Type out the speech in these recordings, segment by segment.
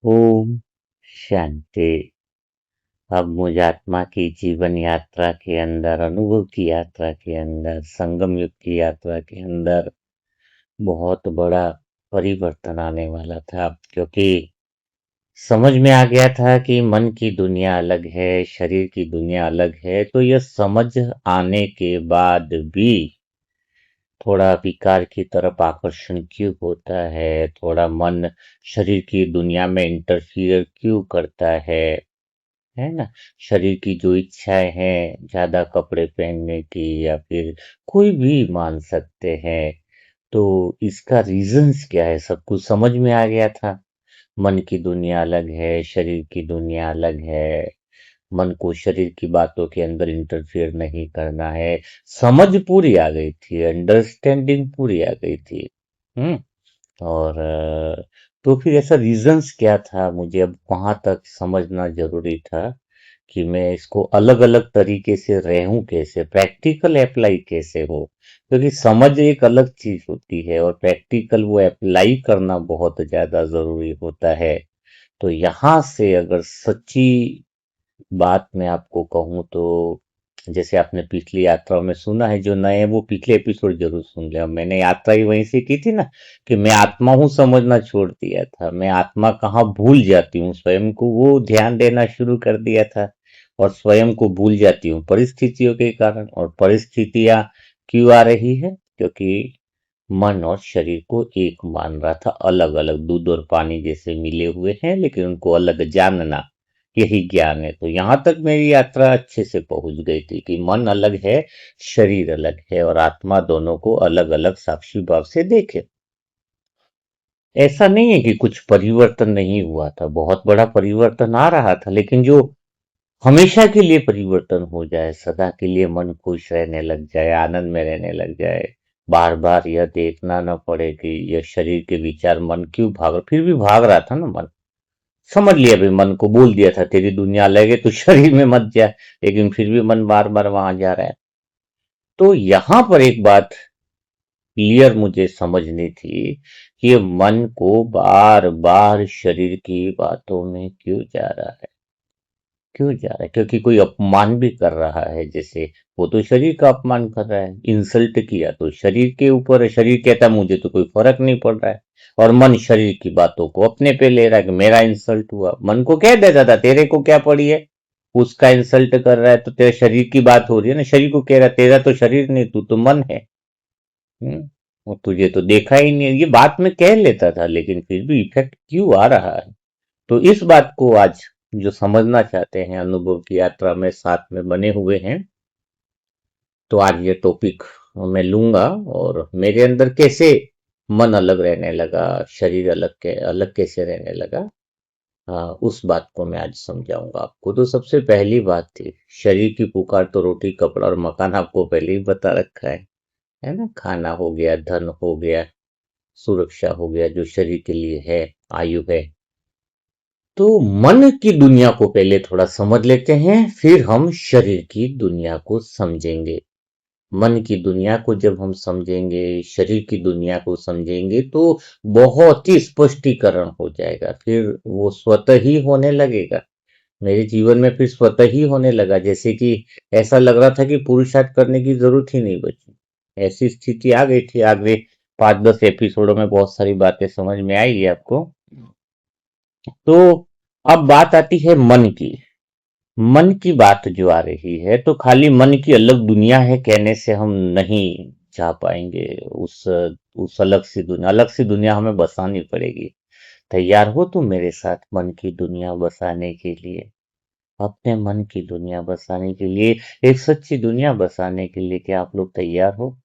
ओम शांति। अब मुझ आत्मा की जीवन यात्रा के अंदर, अनुभव की यात्रा के अंदर, संगम युग की यात्रा के अंदर बहुत बड़ा परिवर्तन आने वाला था, क्योंकि समझ में आ गया था कि मन की दुनिया अलग है, शरीर की दुनिया अलग है। तो यह समझ आने के बाद भी थोड़ा विकार की तरफ आकर्षण क्यों होता है, थोड़ा मन शरीर की दुनिया में इंटरफियर क्यों करता है ना? शरीर की जो इच्छाएं हैं, ज्यादा कपड़े पहनने की या फिर कोई भी मान सकते हैं, तो इसका रीजंस क्या है, सब कुछ समझ में आ गया था। मन की दुनिया अलग है, शरीर की दुनिया अलग है। मन को शरीर की बातों के अंदर इंटरफेयर नहीं करना है। समझ पूरी आ गई थी, अंडरस्टैंडिंग पूरी आ गई थी। हम्म। और तो फिर ऐसा रीजंस क्या था, मुझे अब वहां तक समझना जरूरी था कि मैं इसको अलग अलग तरीके से रहूं, कैसे प्रैक्टिकल अप्लाई कैसे हो। क्योंकि समझ एक अलग चीज होती है और प्रैक्टिकल वो अप्लाई करना बहुत ज्यादा जरूरी होता है। तो यहाँ से अगर सच्ची बात मैं आपको कहूँ तो, जैसे आपने पिछली यात्राओं में सुना है, जो नए हैं वो पिछले एपिसोड जरूर सुन ले। मैंने यात्रा ही वहीं से की थी ना, कि मैं आत्मा हूँ समझना छोड़ दिया था। मैं आत्मा कहाँ भूल जाती हूँ, स्वयं को वो ध्यान देना शुरू कर दिया था। और स्वयं को भूल जाती हूँ परिस्थितियों के कारण। और परिस्थितियां क्यों आ रही है? क्योंकि मन और शरीर को एक मान रहा था, अलग अलग दूध और पानी जैसे मिले हुए हैं, लेकिन उनको अलग जानना, यही ज्ञान है। तो यहां तक मेरी यात्रा अच्छे से पहुंच गई थी कि मन अलग है, शरीर अलग है, और आत्मा दोनों को अलग अलग साक्षी भाव से देखे। ऐसा नहीं है कि कुछ परिवर्तन नहीं हुआ था, बहुत बड़ा परिवर्तन आ रहा था, लेकिन जो हमेशा के लिए परिवर्तन हो जाए, सदा के लिए मन खुश रहने लग जाए, आनंद में रहने लग जाए, बार बार यह देखना न पड़े कि यह शरीर के विचार मन क्यों भाग, फिर भी भाग रहा था ना मन। समझ लिया भाई, मन को बोल दिया था तेरी दुनिया अलग है, तो शरीर में मत जा, लेकिन फिर भी मन बार बार वहां जा रहा है। तो यहां पर एक बात क्लियर मुझे समझनी थी कि मन को बार बार शरीर की बातों में क्यों जा रहा है, क्यों जा रहा है? क्योंकि कोई अपमान भी कर रहा है, जैसे वो तो शरीर का अपमान कर रहा है, इंसल्ट किया तो शरीर के ऊपर है। शरीर कहता है मुझे तो कोई फर्क नहीं पड़ रहा है, और मन शरीर की बातों को अपने पे ले रहा है कि मेरा इंसल्ट हुआ। मन को कह देता था तेरे को क्या पड़ी है, उसका इंसल्ट कर रहा है तो तेरे शरीर की बात हो रही है ना, शरीर को कह रहा है तेरा तो शरीर नहीं, तू तो मन है। और तुझे तो देखा ही नहीं, ये बात मैं कह लेता था, लेकिन फिर भी इफेक्ट क्यों आ रहा है? तो इस बात को आज जो समझना चाहते हैं, अनुभव की यात्रा में साथ में बने हुए हैं, तो आज ये टॉपिक मैं लूंगा। और मेरे अंदर कैसे मन अलग रहने लगा, शरीर अलग कैसे रहने लगा, उस बात को मैं आज समझाऊंगा आपको। तो सबसे पहली बात थी, शरीर की पुकार तो रोटी कपड़ा और मकान आपको पहले ही बता रखा है ना? खाना हो गया, धन हो गया, सुरक्षा हो गया, जो शरीर के लिए है, आयु है। तो मन की दुनिया को पहले थोड़ा समझ लेते हैं, फिर हम शरीर की दुनिया को समझेंगे। मन की दुनिया को जब हम समझेंगे, शरीर की दुनिया को समझेंगे, तो बहुत ही स्पष्टीकरण हो जाएगा, फिर वो स्वतः ही होने लगेगा। मेरे जीवन में फिर स्वतः ही होने लगा, जैसे कि ऐसा लग रहा था कि पुरुषार्थ करने की जरूरत ही नहीं बची। ऐसी स्थिति आ गई थी। आगे 5-10 एपिसोडों में बहुत सारी बातें समझ में आएगी आपको। तो अब बात आती है मन की। मन की बात जो आ रही है, तो खाली मन की अलग दुनिया है कहने से हम नहीं जा पाएंगे। उस अलग सी दुनिया हमें बसानी पड़ेगी। तैयार हो तुम मेरे साथ मन की दुनिया बसाने के लिए? अपने मन की दुनिया बसाने के लिए, एक सच्ची दुनिया बसाने के लिए, क्या आप लोग तैयार हो?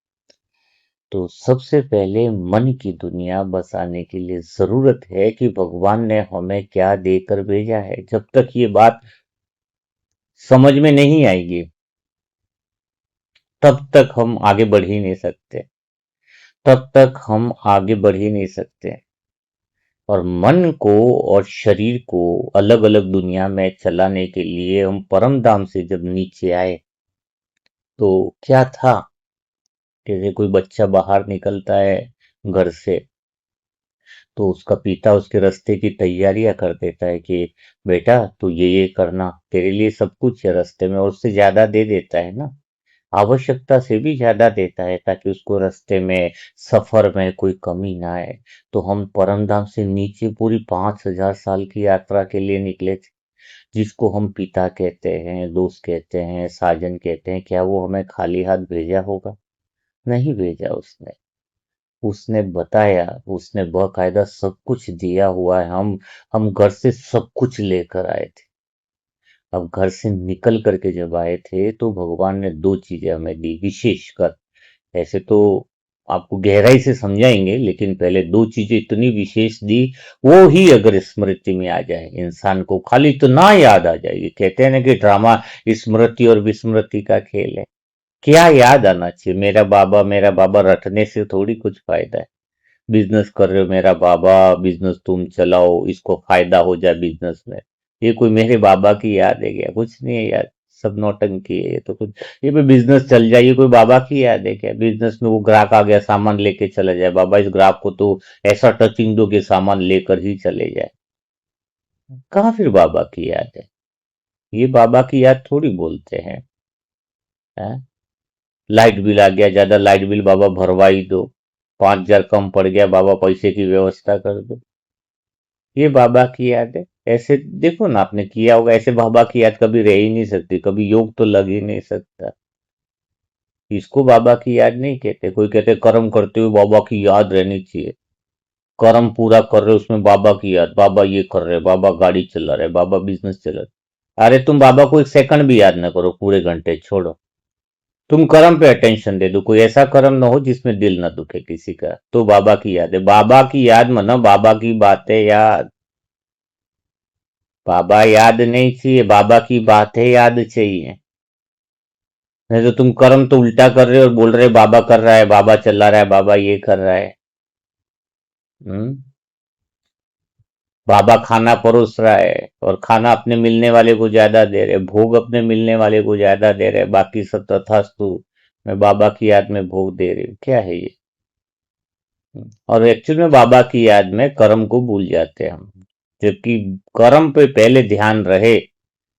तो सबसे पहले मन की दुनिया बसाने के लिए जरूरत है कि भगवान ने हमें क्या देकर भेजा है। जब तक ये बात समझ में नहीं आएगी, तब तक हम आगे बढ़ ही नहीं सकते, तब तक हम आगे बढ़ ही नहीं सकते। और मन को और शरीर को अलग अलग दुनिया में चलाने के लिए हम परम धाम से जब नीचे आए, तो क्या था, जैसे कोई बच्चा बाहर निकलता है घर से, तो उसका पिता उसके रास्ते की तैयारियां कर देता है कि बेटा तू ये करना, तेरे लिए सब कुछ है रास्ते में, और उससे ज्यादा दे देता है ना, आवश्यकता से भी ज्यादा देता है, ताकि उसको रास्ते में सफर में कोई कमी ना आए। तो हम परमधाम से नीचे पूरी 5,000 साल की यात्रा के लिए निकले थे, जिसको हम पिता कहते हैं, दोस्त कहते हैं, साजन कहते हैं। क्या वो हमें खाली हाथ भेजा होगा? नहीं भेजा उसने। उसने बताया, उसने बकायदा सब कुछ दिया हुआ है। हम घर से सब कुछ लेकर आए थे। अब घर से निकल करके जब आए थे तो भगवान ने दो चीजें हमें दी विशेषकर। ऐसे तो आपको गहराई से समझाएंगे, लेकिन पहले दो चीजें इतनी विशेष दी, वो ही अगर स्मृति में आ जाए इंसान को, खाली तो ना याद आ जाएगी। कहते हैं ना कि ड्रामा स्मृति और विस्मृति का खेल है। क्या याद आना चाहिए? मेरा बाबा रटने से थोड़ी कुछ फायदा है। बिजनेस कर रहे हो मेरा बाबा, बिजनेस तुम चलाओ, इसको फायदा हो जाए बिजनेस में, ये कोई मेरे बाबा की याद है क्या? कुछ नहीं है यार, सब नौटंकी है ये तो। कुछ ये भी बिजनेस चल जाए, ये कोई बाबा की याद है क्या? बिजनेस में वो ग्राहक आ गया, सामान लेके चला जाए, बाबा इस ग्राहक को तो ऐसा टचिंग दो कि सामान लेकर ही चले जाए। कहाँ फिर बाबा की याद है? ये बाबा की याद थोड़ी बोलते हैं। हैं? लाइट बिल आ गया ज्यादा, लाइट बिल बाबा भरवा ही दो, 5,000 कम पड़ गया, बाबा पैसे की व्यवस्था कर दो। ये बाबा की याद है? ऐसे देखो ना, आपने किया होगा ऐसे, बाबा की याद कभी रह ही नहीं सकती, कभी योग तो लग ही नहीं सकता। इसको बाबा की याद नहीं कहते। कोई कहते कर्म करते हुए बाबा की याद रहनी चाहिए, कर्म पूरा कर रहे हो उसमें बाबा की याद, बाबा ये कर रहे, बाबा गाड़ी चला रहे, बाबा बिजनेस चला रहे। अरे तुम बाबा को एक सेकंड भी याद ना करो, पूरे घंटे छोड़ो, तुम कर्म पे अटेंशन दे दो। कोई ऐसा कर्म ना हो जिसमें दिल ना दुखे किसी का, तो बाबा की याद है। बाबा की याद मानो बाबा की बातें याद। बाबा याद नहीं चाहिए, बाबा की बातें याद चाहिए। नहीं तो तुम कर्म तो उल्टा कर रहे हो और बोल रहे हो बाबा कर रहा है, बाबा चला रहा है, बाबा ये कर रहा है। हम्म। बाबा खाना परोस रहा है और खाना अपने मिलने वाले को ज्यादा दे रहे, भोग अपने मिलने वाले को ज्यादा दे रहे, बाकी सब तथास्तु, मैं बाबा की याद में भोग दे रही हूँ। क्या है ये? और एक्चुअल में बाबा की याद में कर्म को भूल जाते हैं हम, जबकि कर्म पे पहले ध्यान रहे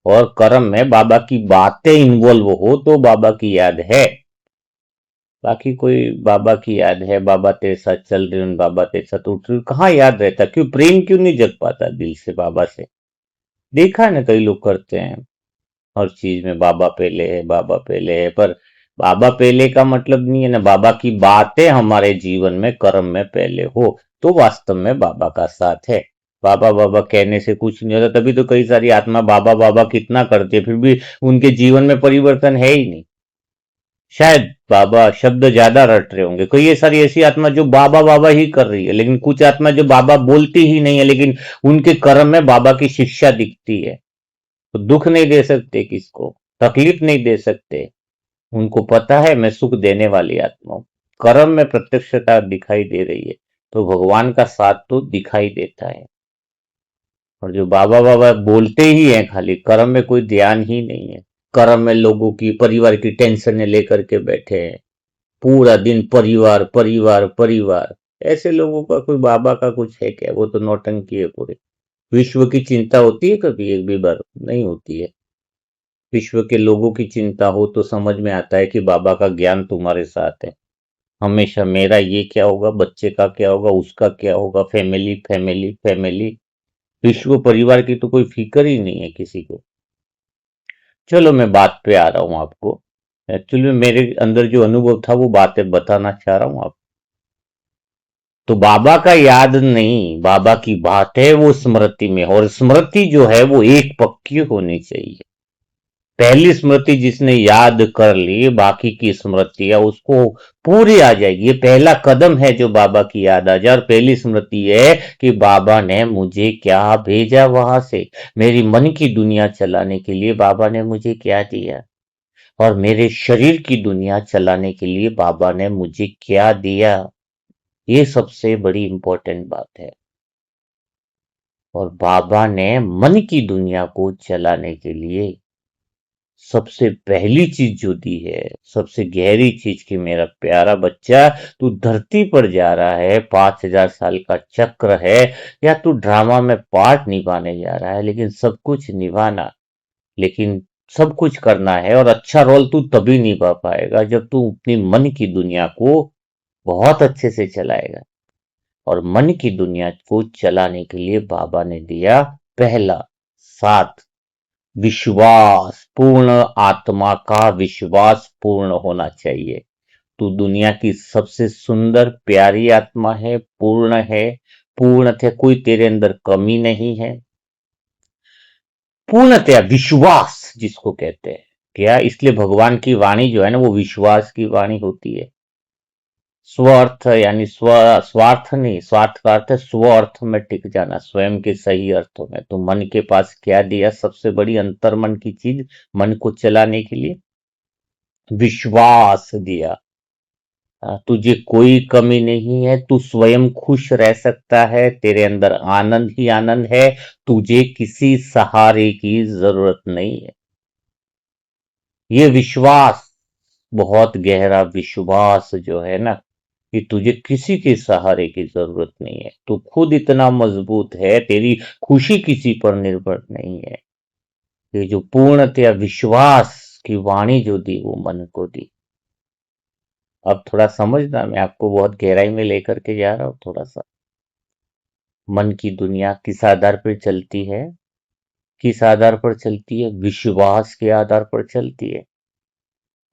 और कर्म में बाबा की बातें इन्वॉल्व हो तो बाबा की याद है। बाकी कोई बाबा की याद है, बाबा तेरे साथ चल रहे हैं, बाबा तेरे साथ उठ रहे, कहाँ याद रहता? क्यों प्रेम क्यों नहीं जग पाता दिल से बाबा से? देखा है ना, कई लोग करते हैं हर चीज में बाबा पहले है, बाबा पहले है, पर बाबा पहले का मतलब नहीं है ना, बाबा की बातें हमारे जीवन में कर्म में पहले हो तो वास्तव में बाबा का साथ है। बाबा बाबा कहने से कुछ नहीं होता, तभी तो कई सारी आत्मा बाबा बाबा कितना करती है, फिर भी उनके जीवन में परिवर्तन है ही नहीं। शायद बाबा शब्द ज्यादा रट रहे होंगे। कोई ये सारी ऐसी आत्मा जो बाबा बाबा ही कर रही है, लेकिन कुछ आत्मा जो बाबा बोलती ही नहीं है, लेकिन उनके कर्म में बाबा की शिक्षा दिखती है। तो दुख नहीं दे सकते किसको, तकलीफ नहीं दे सकते। उनको पता है मैं सुख देने वाली आत्मा हूं। कर्म में प्रत्यक्षता दिखाई दे रही है, तो भगवान का साथ तो दिखाई देता है। और जो बाबा बाबा बोलते ही हैं, खाली कर्म में कोई ध्यान ही नहीं है। कर्म में लोगों की परिवार की टेंशनें लेकर के बैठे हैं, पूरा दिन परिवार परिवार परिवार। ऐसे लोगों का कोई बाबा का कुछ है क्या? वो तो नौटंकी है पूरे। विश्व की चिंता होती है कभी एक भी बार? नहीं होती है। विश्व के लोगों की चिंता हो तो समझ में आता है कि बाबा का ज्ञान तुम्हारे साथ है। हमेशा मेरा ये क्या होगा, बच्चे का क्या होगा, उसका क्या होगा, फैमिली फैमिली फैमिली। विश्व परिवार की तो कोई फिक्र ही नहीं है किसी को। चलो मैं बात पे आ रहा हूँ आपको। एक्चुअली में मेरे अंदर जो अनुभव था वो बातें बताना चाह रहा हूँ आप। तो बाबा का याद नहीं, बाबा की बात है वो स्मृति में, और स्मृति जो है वो एक पक्की होनी चाहिए। पहली स्मृति जिसने याद कर ली, बाकी की स्मृतियां उसको पूरी आ जाएगी। ये पहला कदम है जो बाबा की याद आ जाए। और पहली स्मृति है कि बाबा ने मुझे क्या भेजा वहां से, मेरी मन की दुनिया चलाने के लिए बाबा ने मुझे क्या दिया, और मेरे शरीर की दुनिया चलाने के लिए बाबा ने मुझे क्या दिया। ये सबसे बड़ी इंपॉर्टेंट बात है। और बाबा ने मन की दुनिया को चलाने के लिए सबसे पहली चीज जो दी है, सबसे गहरी चीज कि मेरा प्यारा बच्चा, तू धरती पर जा रहा है, 5,000 साल का चक्र है, या तू ड्रामा में पार्ट निभाने जा रहा है, लेकिन सब कुछ निभाना, लेकिन सब कुछ करना है, और अच्छा रोल तू तभी निभा पाएगा जब तू अपनी मन की दुनिया को बहुत अच्छे से चलाएगा। और मन की दुनिया को चलाने के लिए बाबा ने दिया पहला साथ, विश्वास पूर्ण, आत्मा का विश्वास पूर्ण होना चाहिए। तू दुनिया की सबसे सुंदर प्यारी आत्मा है, पूर्ण है, पूर्ण थे, कोई तेरे अंदर कमी नहीं है। पूर्णतया विश्वास जिसको कहते हैं, क्या इसलिए भगवान की वाणी जो है ना, वो विश्वास की वाणी होती है। स्वार्थ यानी स्वार्थ नहीं, स्वार्थ का अर्थ है स्व अर्थ में टिक जाना, स्वयं के सही अर्थों में। तो मन के पास क्या दिया, सबसे बड़ी अंतर्मन की चीज, मन को चलाने के लिए विश्वास दिया। तुझे कोई कमी नहीं है, तू स्वयं खुश रह सकता है, तेरे अंदर आनंद ही आनंद है, तुझे किसी सहारे की जरूरत नहीं है। ये विश्वास, बहुत गहरा विश्वास जो है ना, कि तुझे किसी के सहारे की जरूरत नहीं है, तू खुद इतना मजबूत है, तेरी खुशी किसी पर निर्भर नहीं है। ये जो पूर्णतया विश्वास की वाणी जो दी, वो मन को दी। अब थोड़ा समझना, मैं आपको बहुत गहराई में लेकर के जा रहा हूं थोड़ा सा। मन की दुनिया किस आधार पर चलती है, किस आधार पर चलती है, विश्वास के आधार पर चलती है।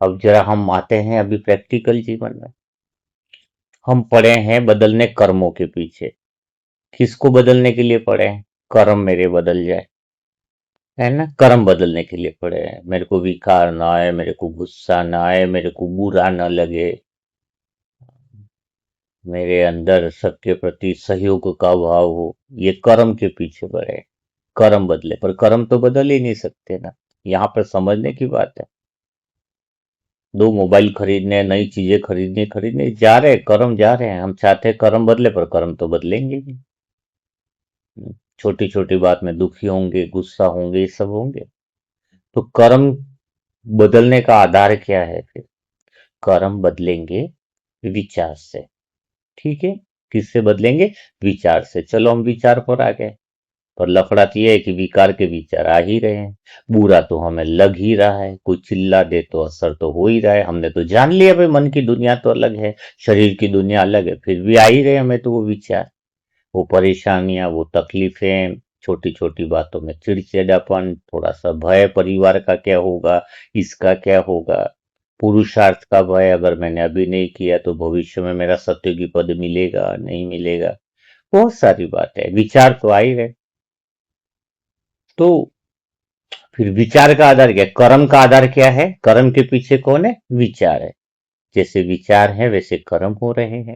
अब जरा हम आते हैं अभी प्रैक्टिकल जीवन में। हम पड़े हैं बदलने कर्मों के पीछे। किसको बदलने के लिए पड़े हैं? कर्म मेरे बदल जाए, है ना, कर्म बदलने के लिए पड़े हैं। मेरे को विकार ना आए, मेरे को गुस्सा ना आए, मेरे को बुरा ना लगे, मेरे अंदर सबके प्रति सहयोग का भाव हो, ये कर्म के पीछे पड़े हैं। कर्म बदले, पर कर्म तो बदल ही नहीं सकते ना। यहाँ पर समझने की बात है। दो मोबाइल खरीदने, नई चीजें खरीदने खरीदने जा रहे, कर्म जा रहे हैं, हम चाहते हैं कर्म बदले, पर कर्म तो बदलेंगे नहीं। छोटी छोटी बात में दुखी होंगे, गुस्सा होंगे, ये सब होंगे। तो कर्म बदलने का आधार क्या है फिर? कर्म बदलेंगे विचार से, ठीक है। किससे बदलेंगे? विचार से। चलो हम विचार पर आ गए, पर लफड़ा तो ये है कि विकार के विचार आ ही रहे हैं। बुरा तो हमें लग ही रहा है, कोई चिल्ला दे तो असर तो हो ही रहा है। हमने तो जान लिया भाई मन की दुनिया तो अलग है, शरीर की दुनिया अलग है, फिर भी आ ही रहे हमें तो वो विचार, वो परेशानियां, वो तकलीफें, छोटी छोटी बातों में चिड़चिड़ापन, थोड़ा सा भय, परिवार का क्या होगा, इसका क्या होगा, पुरुषार्थ का भय, अगर मैंने अभी नहीं किया तो भविष्य में मेरा सत्योगी पद मिलेगा नहीं मिलेगा, बहुत सारी बात है, विचार तो आ ही रहे। तो फिर विचार का आधार क्या है? कर्म का आधार क्या है? कर्म के पीछे कौन है? विचार है। जैसे विचार है वैसे कर्म हो रहे हैं।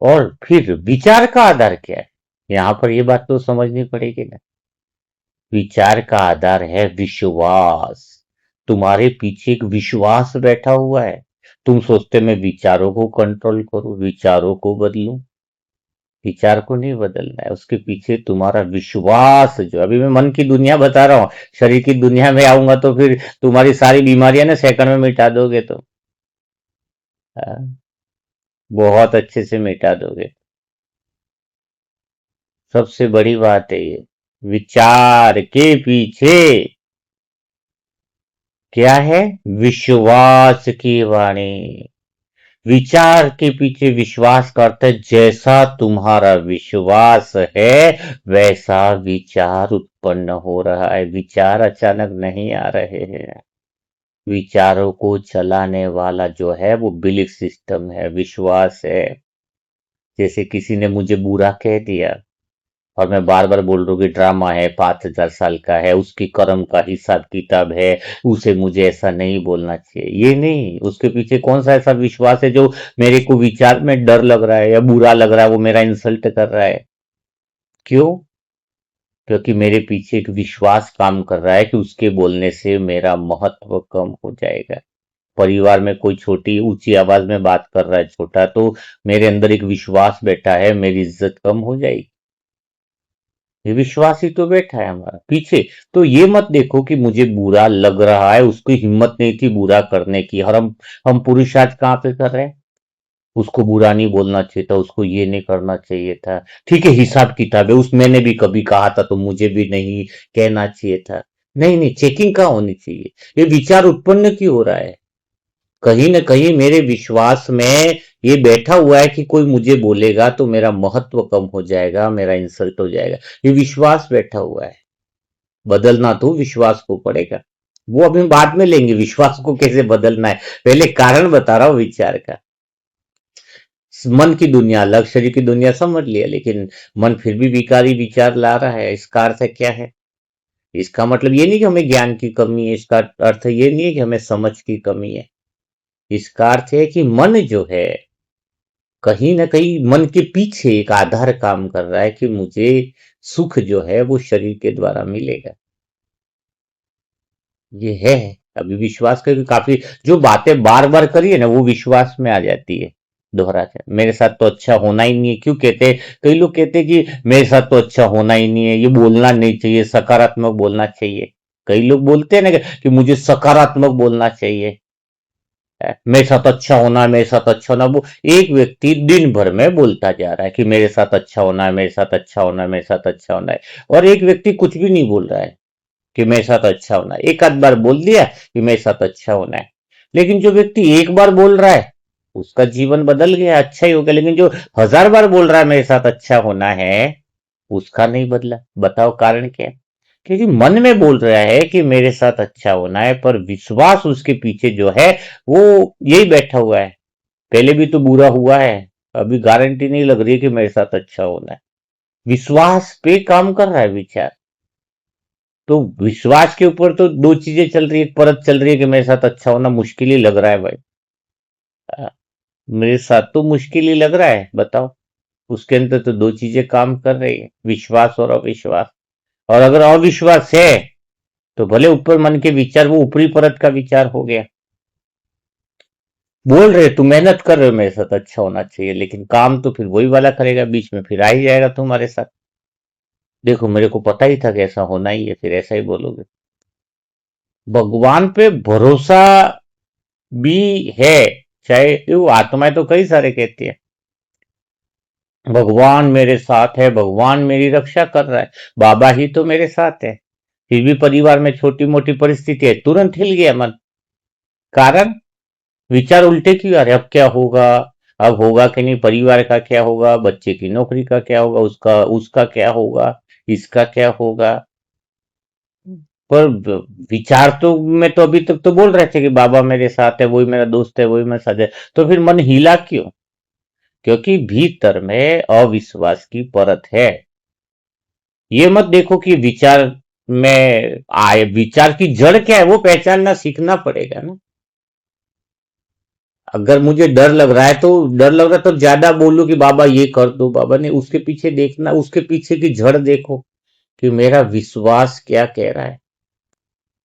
और फिर विचार का आधार क्या है? यहां पर ये बात तो समझनी पड़ेगी ना। विचार का आधार है विश्वास। तुम्हारे पीछे एक विश्वास बैठा हुआ है। तुम सोचते मैं विचारों को कंट्रोल करूं, विचारों को बदलूं, विचार को नहीं बदलना है, उसके पीछे तुम्हारा विश्वास। जो अभी मैं मन की दुनिया बता रहा हूं, शरीर की दुनिया में आऊंगा तो फिर तुम्हारी सारी बीमारियां ना सेकंड में मिटा दोगे तो, हाँ, बहुत अच्छे से मिटा दोगे। सबसे बड़ी बात है ये, विचार के पीछे क्या है? विश्वास की वाणी। विचार के पीछे विश्वास का अर्थ है, जैसा तुम्हारा विश्वास है वैसा विचार उत्पन्न हो रहा है। विचार अचानक नहीं आ रहे हैं। विचारों को चलाने वाला जो है वो बिलीफ सिस्टम है, विश्वास है। जैसे किसी ने मुझे बुरा कह दिया और मैं बार बार बोल रहा हूँ कि ड्रामा है, 5,000 साल का है, उसकी कर्म का हिसाब किताब है, उसे मुझे ऐसा नहीं बोलना चाहिए, ये नहीं। उसके पीछे कौन सा ऐसा विश्वास है जो मेरे को विचार में डर लग रहा है या बुरा लग रहा है, वो मेरा इंसल्ट कर रहा है? क्यों? क्योंकि मेरे पीछे एक विश्वास काम कर रहा है कि उसके बोलने से मेरा महत्व कम हो जाएगा। परिवार में कोई छोटी ऊंची आवाज में बात कर रहा है छोटा, तो मेरे अंदर एक विश्वास बैठा है, मेरी इज्जत कम हो जाएगी। ये विश्वास ही तो बैठा है हमारा पीछे। तो ये मत देखो कि मुझे बुरा लग रहा है, उसकी हिम्मत नहीं थी बुरा करने की, और हम पुरुषार्थ कहाँ पे कर रहे हैं। उसको बुरा नहीं बोलना चाहिए था, उसको ये नहीं करना चाहिए था। ठीक है, हिसाब किताब है, उस मैंने भी कभी कहा था तो मुझे भी नहीं कहना चाहिए था। नहीं नहीं, चेकिंग कहाँ होनी चाहिए। ये विचार उत्पन्न क्यों हो रहा है। कहीं ना कहीं मेरे विश्वास में ये बैठा हुआ है कि कोई मुझे बोलेगा तो मेरा महत्व कम हो जाएगा, मेरा इंसल्ट हो जाएगा। ये विश्वास बैठा हुआ है। बदलना तो विश्वास को पड़ेगा। वो अभी बाद में लेंगे, विश्वास को कैसे बदलना है। पहले कारण बता रहा हूं विचार का। मन की दुनिया अलग, शरीर की दुनिया समझ लिया, लेकिन मन फिर भी विकारी विचार ला रहा है। इसका अर्थ क्या है। इसका मतलब ये नहीं कि हमें ज्ञान की कमी है, इसका अर्थ ये नहीं है कि हमें समझ की कमी है। इसका अर्थ है कि मन जो है, कहीं ना कहीं मन के पीछे एक आधार काम कर रहा है कि मुझे सुख जो है वो शरीर के द्वारा मिलेगा। ये है। अभी विश्वास करके काफी जो बातें बार बार करिए ना वो विश्वास में आ जाती है। दोहरा के मेरे साथ तो अच्छा होना ही नहीं है, क्यों कहते हैं। कई लोग कहते हैं कि मेरे साथ तो अच्छा होना ही नहीं है, ये बोलना नहीं चाहिए, सकारात्मक बोलना चाहिए। कई लोग बोलते हैं ना कि मुझे सकारात्मक बोलना चाहिए, मेरे साथ अच्छा होना है, मेरे साथ अच्छा होना। वो एक व्यक्ति दिन भर में बोलता जा रहा है कि मेरे साथ अच्छा होना है, मेरे साथ अच्छा होना है, मेरे साथ अच्छा होना है। और एक व्यक्ति कुछ भी नहीं बोल रहा है कि मेरे साथ अच्छा होना है। एक आध बार बोल दिया कि मेरे साथ अच्छा होना है। लेकिन जो व्यक्ति एक बार बोल रहा है उसका जीवन बदल गया, अच्छा ही हो गया। लेकिन जो 1000 बार बोल रहा है मेरे साथ अच्छा होना है, उसका नहीं बदला। बताओ कारण क्या है। क्योंकि मन में बोल रहा है कि मेरे साथ अच्छा होना है, पर विश्वास उसके पीछे जो है वो यही बैठा हुआ है। पहले भी तो बुरा हुआ है, अभी गारंटी नहीं लग रही है कि मेरे साथ अच्छा होना है। विश्वास पे काम कर रहा है विचार। तो विश्वास के ऊपर तो दो चीजें चल रही है, एक परत चल रही है कि मेरे साथ अच्छा होना मुश्किल ही लग रहा है भाई। आ, मेरे साथ तो मुश्किल ही लग रहा है, बताओ। उसके अंदर तो दो चीजें काम कर रही है, विश्वास और अविश्वास। और अगर अविश्वास है तो भले ऊपर मन के विचार, वो ऊपरी परत का विचार हो गया। बोल रहे तू मेहनत कर रहे हो मेरे साथ अच्छा होना चाहिए, लेकिन काम तो फिर वही वाला करेगा, बीच में फिर आ ही जाएगा तुम्हारे साथ। देखो मेरे को पता ही था कि ऐसा होना ही है, फिर ऐसा ही बोलोगे। भगवान पे भरोसा भी है, चाहे वो आत्माएं तो कई सारे कहती है भगवान मेरे साथ है, भगवान मेरी रक्षा कर रहा है, बाबा ही तो मेरे साथ है। फिर भी परिवार में छोटी मोटी परिस्थिति है, तुरंत हिल गया मन। कारण विचार उल्टे क्यों आ रहे। अब क्या होगा, अब होगा कि नहीं, परिवार का क्या होगा, बच्चे की नौकरी का क्या होगा, उसका उसका क्या होगा, इसका क्या होगा। पर विचार तो मैं तो अभी तक तो बोल रहे थे कि बाबा मेरे साथ है, वही मेरा दोस्त है, वही मेरे साथ है। तो फिर मन हिला क्यों। क्योंकि भीतर में अविश्वास की परत है। ये मत देखो कि विचार में आए, विचार की जड़ क्या है वो पहचानना सीखना पड़ेगा ना। अगर मुझे डर लग रहा है तो डर लग रहा है तो ज्यादा बोलूं कि बाबा ये कर दो, बाबा ने उसके पीछे देखना, उसके पीछे की जड़ देखो कि मेरा विश्वास क्या कह रहा है।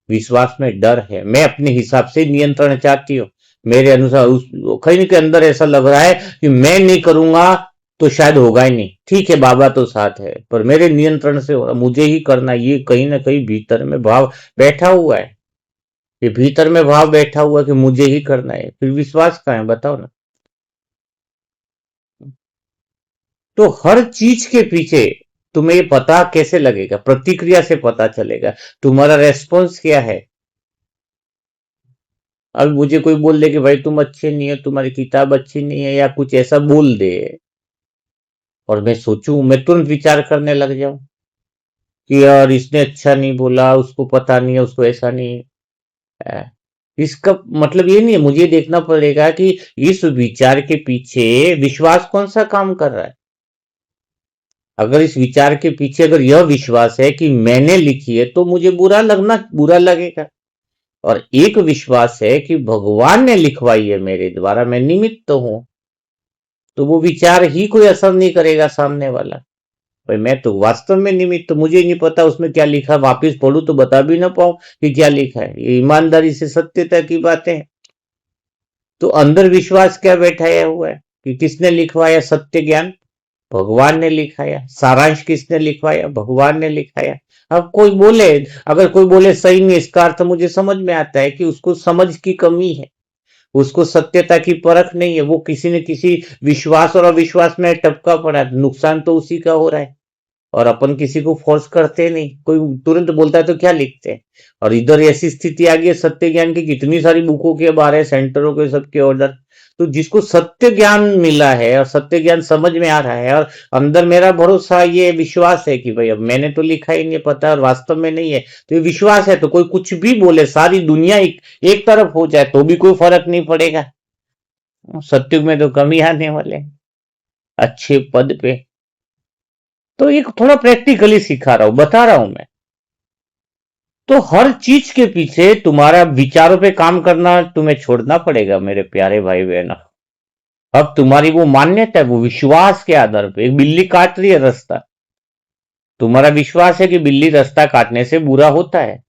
विश्वास में डर है, मैं अपने हिसाब से नियंत्रण चाहती हूँ। मेरे अनुसार उस कहीं के अंदर ऐसा लग रहा है कि मैं नहीं करूंगा तो शायद होगा ही नहीं। ठीक है बाबा तो साथ है, पर मेरे नियंत्रण से हो रहा, मुझे ही करना है। ये कहीं ना कहीं भीतर में भाव बैठा हुआ है। ये भीतर में भाव बैठा हुआ है कि मुझे ही करना है, फिर विश्वास कहाँ है बताओ ना। तो हर चीज के पीछे तुम्हें ये पता कैसे लगेगा, प्रतिक्रिया से पता चलेगा। तुम्हारा रेस्पॉन्स क्या है। अब मुझे कोई बोल दे कि भाई तुम अच्छे नहीं हो, तुम्हारी किताब अच्छी नहीं है, या कुछ ऐसा बोल दे, और मैं सोचूं, मैं तुरंत विचार करने लग जाऊं कि यार इसने अच्छा नहीं बोला, उसको पता नहीं है, उसको ऐसा नहीं है। इसका मतलब ये नहीं है, मुझे देखना पड़ेगा कि इस विचार के पीछे विश्वास कौन सा काम कर रहा है। अगर इस विचार के पीछे अगर यह विश्वास है कि मैंने लिखी है तो मुझे बुरा लगेगा। और एक विश्वास है कि भगवान ने लिखवाई है मेरे द्वारा, मैं निमित्त हूं, तो वो विचार ही कोई असर नहीं करेगा सामने वाला। भाई मैं तो वास्तव में निमित्त, तो मुझे नहीं पता उसमें क्या लिखा, वापिस पढ़ू तो बता भी ना पाऊं कि क्या लिखा है। ये ईमानदारी से सत्यता की बातें हैं। तो अंदर विश्वास क्या बैठाया हुआ है कि किसने लिखवाया सत्य ज्ञान। भगवान ने लिखाया। सारांश किसने लिखवाया? भगवान ने लिखाया। अब कोई बोले, अगर कोई बोले सही नहीं, इसका अर्थ मुझे समझ में आता है कि उसको समझ की कमी है, उसको सत्यता की परख नहीं है, वो किसी न किसी विश्वास और अविश्वास में टपका पड़ा है। नुकसान तो उसी का हो रहा है। और अपन किसी को फोर्स करते नहीं, कोई तुरंत बोलता है तो क्या लिखते हैं। और इधर ऐसी स्थिति आ गई है, सत्य ज्ञान की कितनी सारी बुकों के बारे, सेंटरों के, सबके ऑर्डर। तो जिसको सत्य ज्ञान मिला है और सत्य ज्ञान समझ में आ रहा है, और अंदर मेरा भरोसा, ये विश्वास है कि भाई अब मैंने तो लिखा ही नहीं पता और वास्तव में नहीं है, तो ये विश्वास है, तो कोई कुछ भी बोले, सारी दुनिया एक तरफ हो जाए तो भी कोई फर्क नहीं पड़ेगा। सत्युग में तो कमी आने वाले हैं, अच्छे पद पे। तो ये थोड़ा प्रैक्टिकली सिखा रहा हूं, बता रहा हूं मैं। तो हर चीज के पीछे तुम्हारा विचारों पे काम करना तुम्हें छोड़ना पड़ेगा मेरे प्यारे भाई बहन। अब तुम्हारी वो मान्यता है, वो विश्वास के आधार पे, एक बिल्ली काट रही है रास्ता, तुम्हारा विश्वास है कि बिल्ली रास्ता काटने से बुरा होता है।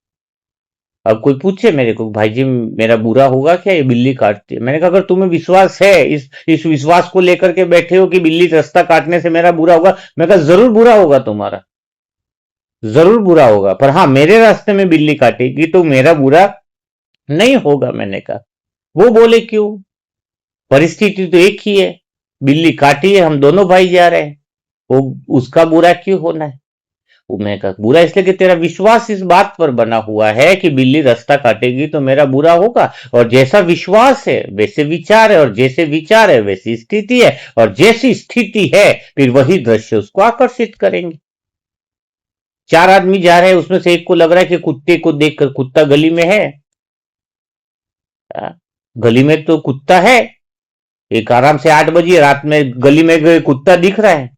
अब कोई पूछे मेरे को, भाई जी मेरा बुरा होगा क्या ये बिल्ली काटती है? मैंने कहा अगर तुम्हें विश्वास है, इस विश्वास को लेकर के बैठे हो कि बिल्ली रास्ता काटने से मेरा बुरा होगा, मैं कहा जरूर बुरा होगा तुम्हारा, जरूर बुरा होगा, पर हाँ मेरे रास्ते में बिल्ली काटेगी तो मेरा बुरा नहीं होगा। मैंने कहा वो बोले क्यों, परिस्थिति तो एक ही है, बिल्ली काटी है, हम दोनों भाई जा रहे हैं, वो उसका बुरा क्यों होना है? वो मैं कहा बुरा इसलिए कि तेरा विश्वास इस बात पर बना हुआ है कि बिल्ली रास्ता काटेगी तो मेरा बुरा होगा, और जैसा विश्वास है वैसे विचार है, और जैसे विचार है वैसी स्थिति है, और जैसी स्थिति है फिर वही दृश्य उसको आकर्षित करेंगे। चार आदमी जा रहे हैं, उसमें से एक को लग रहा है कि कुत्ते को देखकर, कुत्ता गली में है, गली में तो कुत्ता है, एक आराम से 8 बजे रात में गली में कुत्ता दिख रहा है।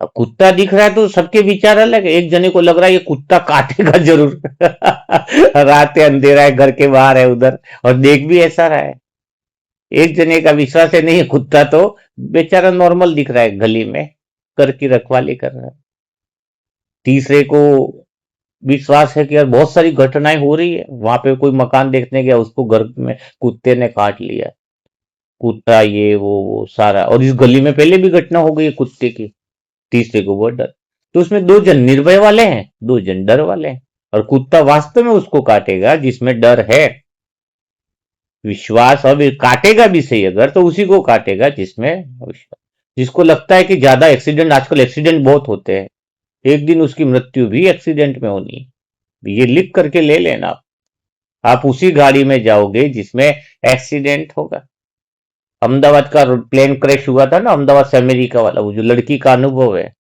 अब कुत्ता दिख रहा है तो सबके विचार अलग है। एक जने को लग रहा है ये कुत्ता काटेगा जरूर रात है, अंधेरा है, घर के बाहर है उधर, और देख भी ऐसा रहा है। एक जने का विश्वास है नहीं, कुत्ता तो बेचारा नॉर्मल दिख रहा है, गली में घर की रखवाली कर रहा है। तीसरे को विश्वास है कि यार बहुत सारी घटनाएं हो रही है, वहां पे कोई मकान देखने गया, उसको घर में कुत्ते ने काट लिया, कुत्ता ये वो सारा, और इस गली में पहले भी घटना हो गई है कुत्ते की। तीसरे को वो डर। तो उसमें 2 जन निर्भय वाले हैं, 2 जन डर वाले हैं, और कुत्ता वास्तव में उसको काटेगा जिसमें डर है। विश्वास अब काटेगा भी सही अगर, तो उसी को काटेगा जिसमें विश्वास, जिसको लगता है कि ज्यादा एक्सीडेंट, आजकल एक्सीडेंट बहुत होते हैं, एक दिन उसकी मृत्यु भी एक्सीडेंट में होनी है, ये लिख करके ले लेना। आप उसी गाड़ी में जाओगे जिसमें एक्सीडेंट होगा। अहमदाबाद का प्लेन क्रैश हुआ था ना, अहमदाबाद से अमेरिका वाला, वो जो लड़की का अनुभव है,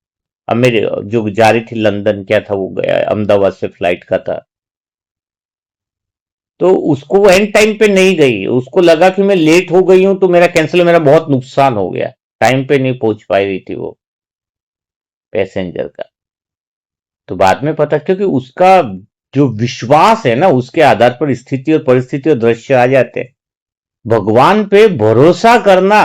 अमेरिका जो जा रही थी लंदन, क्या था वो, गया अहमदाबाद से फ्लाइट का था, तो उसको वो एंड टाइम पे नहीं गई, उसको लगा कि मैं लेट हो गई हूं तो मेरा कैंसिल, मेरा बहुत नुकसान हो गया, टाइम पे नहीं पहुंच पाई रही थी वो पैसेंजर का। तो बाद में पता, क्योंकि उसका जो विश्वास है ना, उसके आधार पर स्थिति और परिस्थिति और दृश्य आ जाते हैं। भगवान पे भरोसा करना,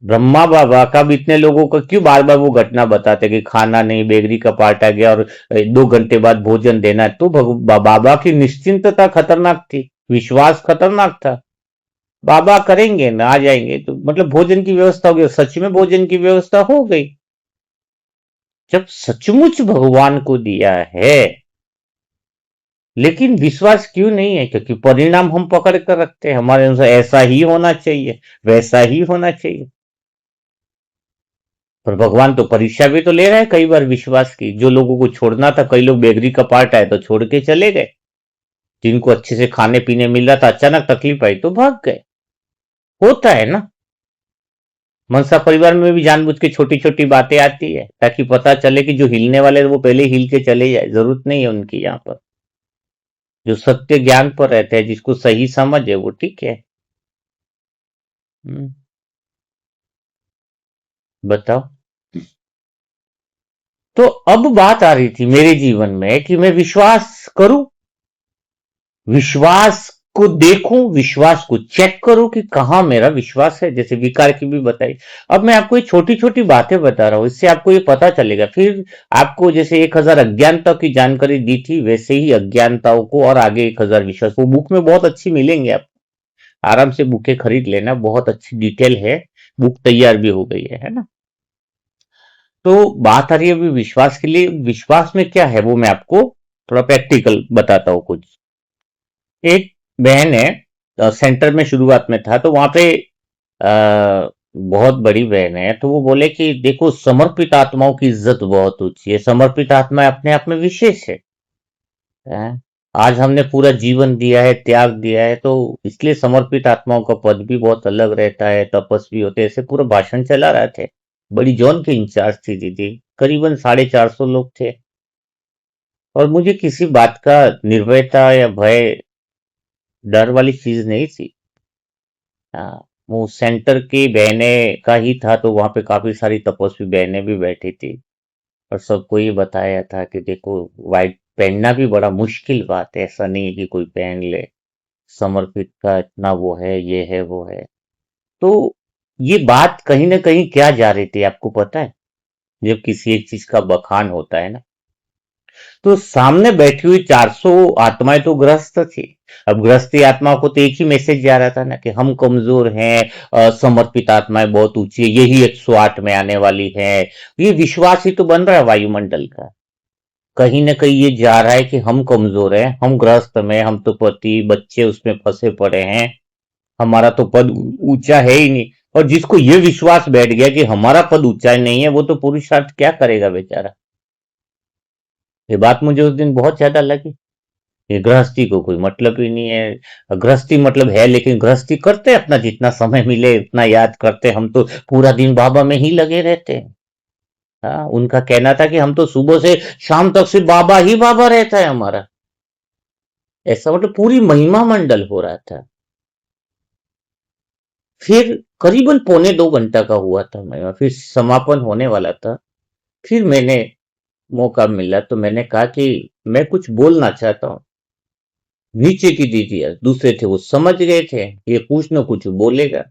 ब्रह्मा बाबा का भी इतने लोगों का क्यों बार बार वो घटना बताते कि खाना नहीं, बेगरी का पाटा गया और 2 घंटे बाद भोजन देना है, तो बाबा की निश्चिंतता खतरनाक थी, विश्वास खतरनाक था। बाबा करेंगे ना, आ जाएंगे, तो मतलब भोजन की व्यवस्था हो गई, सच में भोजन की व्यवस्था हो गई। जब सचमुच भगवान को दिया है, लेकिन विश्वास क्यों नहीं है? क्योंकि परिणाम हम पकड़ कर रखते हैं, हमारे अनुसार ऐसा ही होना चाहिए, वैसा ही होना चाहिए। पर भगवान तो परीक्षा भी तो ले रहा है कई बार विश्वास की। जो लोगों को छोड़ना था, कई लोग बेगरी का पार्ट आए तो छोड़ के चले गए, जिनको अच्छे से खाने पीने मिल रहा था, अचानक तकलीफ आई तो भाग गए। होता है ना, मनसा परिवार में भी जानबूझ के छोटी छोटी बातें आती है ताकि पता चले कि जो हिलने वाले वो पहले हिल के चले जाए, जरूरत नहीं है उनकी। यहाँ पर जो सत्य ज्ञान पर रहते हैं, जिसको सही समझ है, वो ठीक है। बताओ। तो अब बात आ रही थी मेरे जीवन में कि मैं विश्वास करूं, विश्वास को देखूं, विश्वास को चेक करूं कि कहां मेरा विश्वास है, जैसे विकार की भी बताई। अब मैं आपको ये छोटी छोटी बातें बता रहा हूं, इससे आपको ये पता चलेगा। फिर आपको जैसे 1000 अज्ञानताओं की जानकारी दी थी, वैसे ही अज्ञानताओं को और आगे 1000 विश्वास, वो बुक में बहुत अच्छी मिलेंगे। आप आराम से बुकें खरीद लेना, बहुत अच्छी डिटेल है, बुक तैयार भी हो गई है ना। तो बात आ रही है अभी विश्वास के लिए। विश्वास में क्या है वो मैं आपको थोड़ा प्रैक्टिकल बताता हूँ कुछ। एक बहन है, सेंटर में शुरुआत में था तो वहां पे बहुत बड़ी बहन है, तो वो बोले कि देखो समर्पित आत्माओं की इज्जत बहुत ऊंची है, समर्पित आत्मा अपने आप में विशेष है? आज हमने पूरा जीवन दिया है, त्याग दिया है, तो इसलिए समर्पित आत्माओं का पद भी बहुत अलग रहता है, तपस्वी होते, ऐसे पूरा भाषण चला रहे थे। बड़ी जोन के इंचार्ज थी दीदी, करीबन 450 लोग थे। और मुझे किसी बात का निर्भयता या भय, डर वाली चीज नहीं थी। हाँ, वो सेंटर की बहनें का ही था, तो वहां पे काफी सारी तपस्वी बहनें भी बैठी थी। और सबको ये बताया था कि देखो, व्हाइट पहनना भी बड़ा मुश्किल बात है, ऐसा नहीं है कि कोई पहन ले। समर्पित का इतना वो है, ये है, वो है। तो ये बात कहीं ना कहीं क्या जा रही थी आपको पता है? जब किसी एक चीज का बखान होता है ना, तो सामने बैठी हुई 400 आत्माएं तो ग्रस्त थी। अब ग्रस्ती आत्मा को तो एक ही मैसेज जा रहा था ना कि हम कमजोर हैं, समर्पित आत्माएं बहुत ऊंची है, यही 108 में आने वाली है। ये विश्वास ही तो बन रहा है वायुमंडल का। कहीं ना कहीं ये जा रहा है कि हम कमजोर हैं, हम ग्रस्त में, हम तो पति बच्चे उसमें फंसे पड़े हैं, हमारा तो पद ऊंचा है ही नहीं। और जिसको ये विश्वास बैठ गया कि हमारा पद ऊंचा नहीं है, वो तो पुरुषार्थ क्या करेगा बेचारा। ये बात मुझे उस दिन बहुत ज्यादा लगी। ये गृहस्थी को कोई मतलब ही नहीं है। गृहस्थी मतलब है, लेकिन गृहस्थी करते अपना जितना समय मिले उतना याद करते। हम तो पूरा दिन बाबा में ही लगे रहते हैं। हाँ, उनका कहना था कि हम तो सुबह से शाम तक सिर्फ बाबा ही बाबा रहता है हमारा। ऐसा मतलब पूरी महिमा मंडल हो रहा था। फिर करीबन पौने 2 घंटा का हुआ था महिमा, फिर समापन होने वाला था। फिर मैंने मौका मिला तो मैंने कहा कि मैं कुछ बोलना चाहता हूँ। नीचे की दीदी दूसरे थे, वो समझ गए थे ये कुछ न कुछ बोलेगा।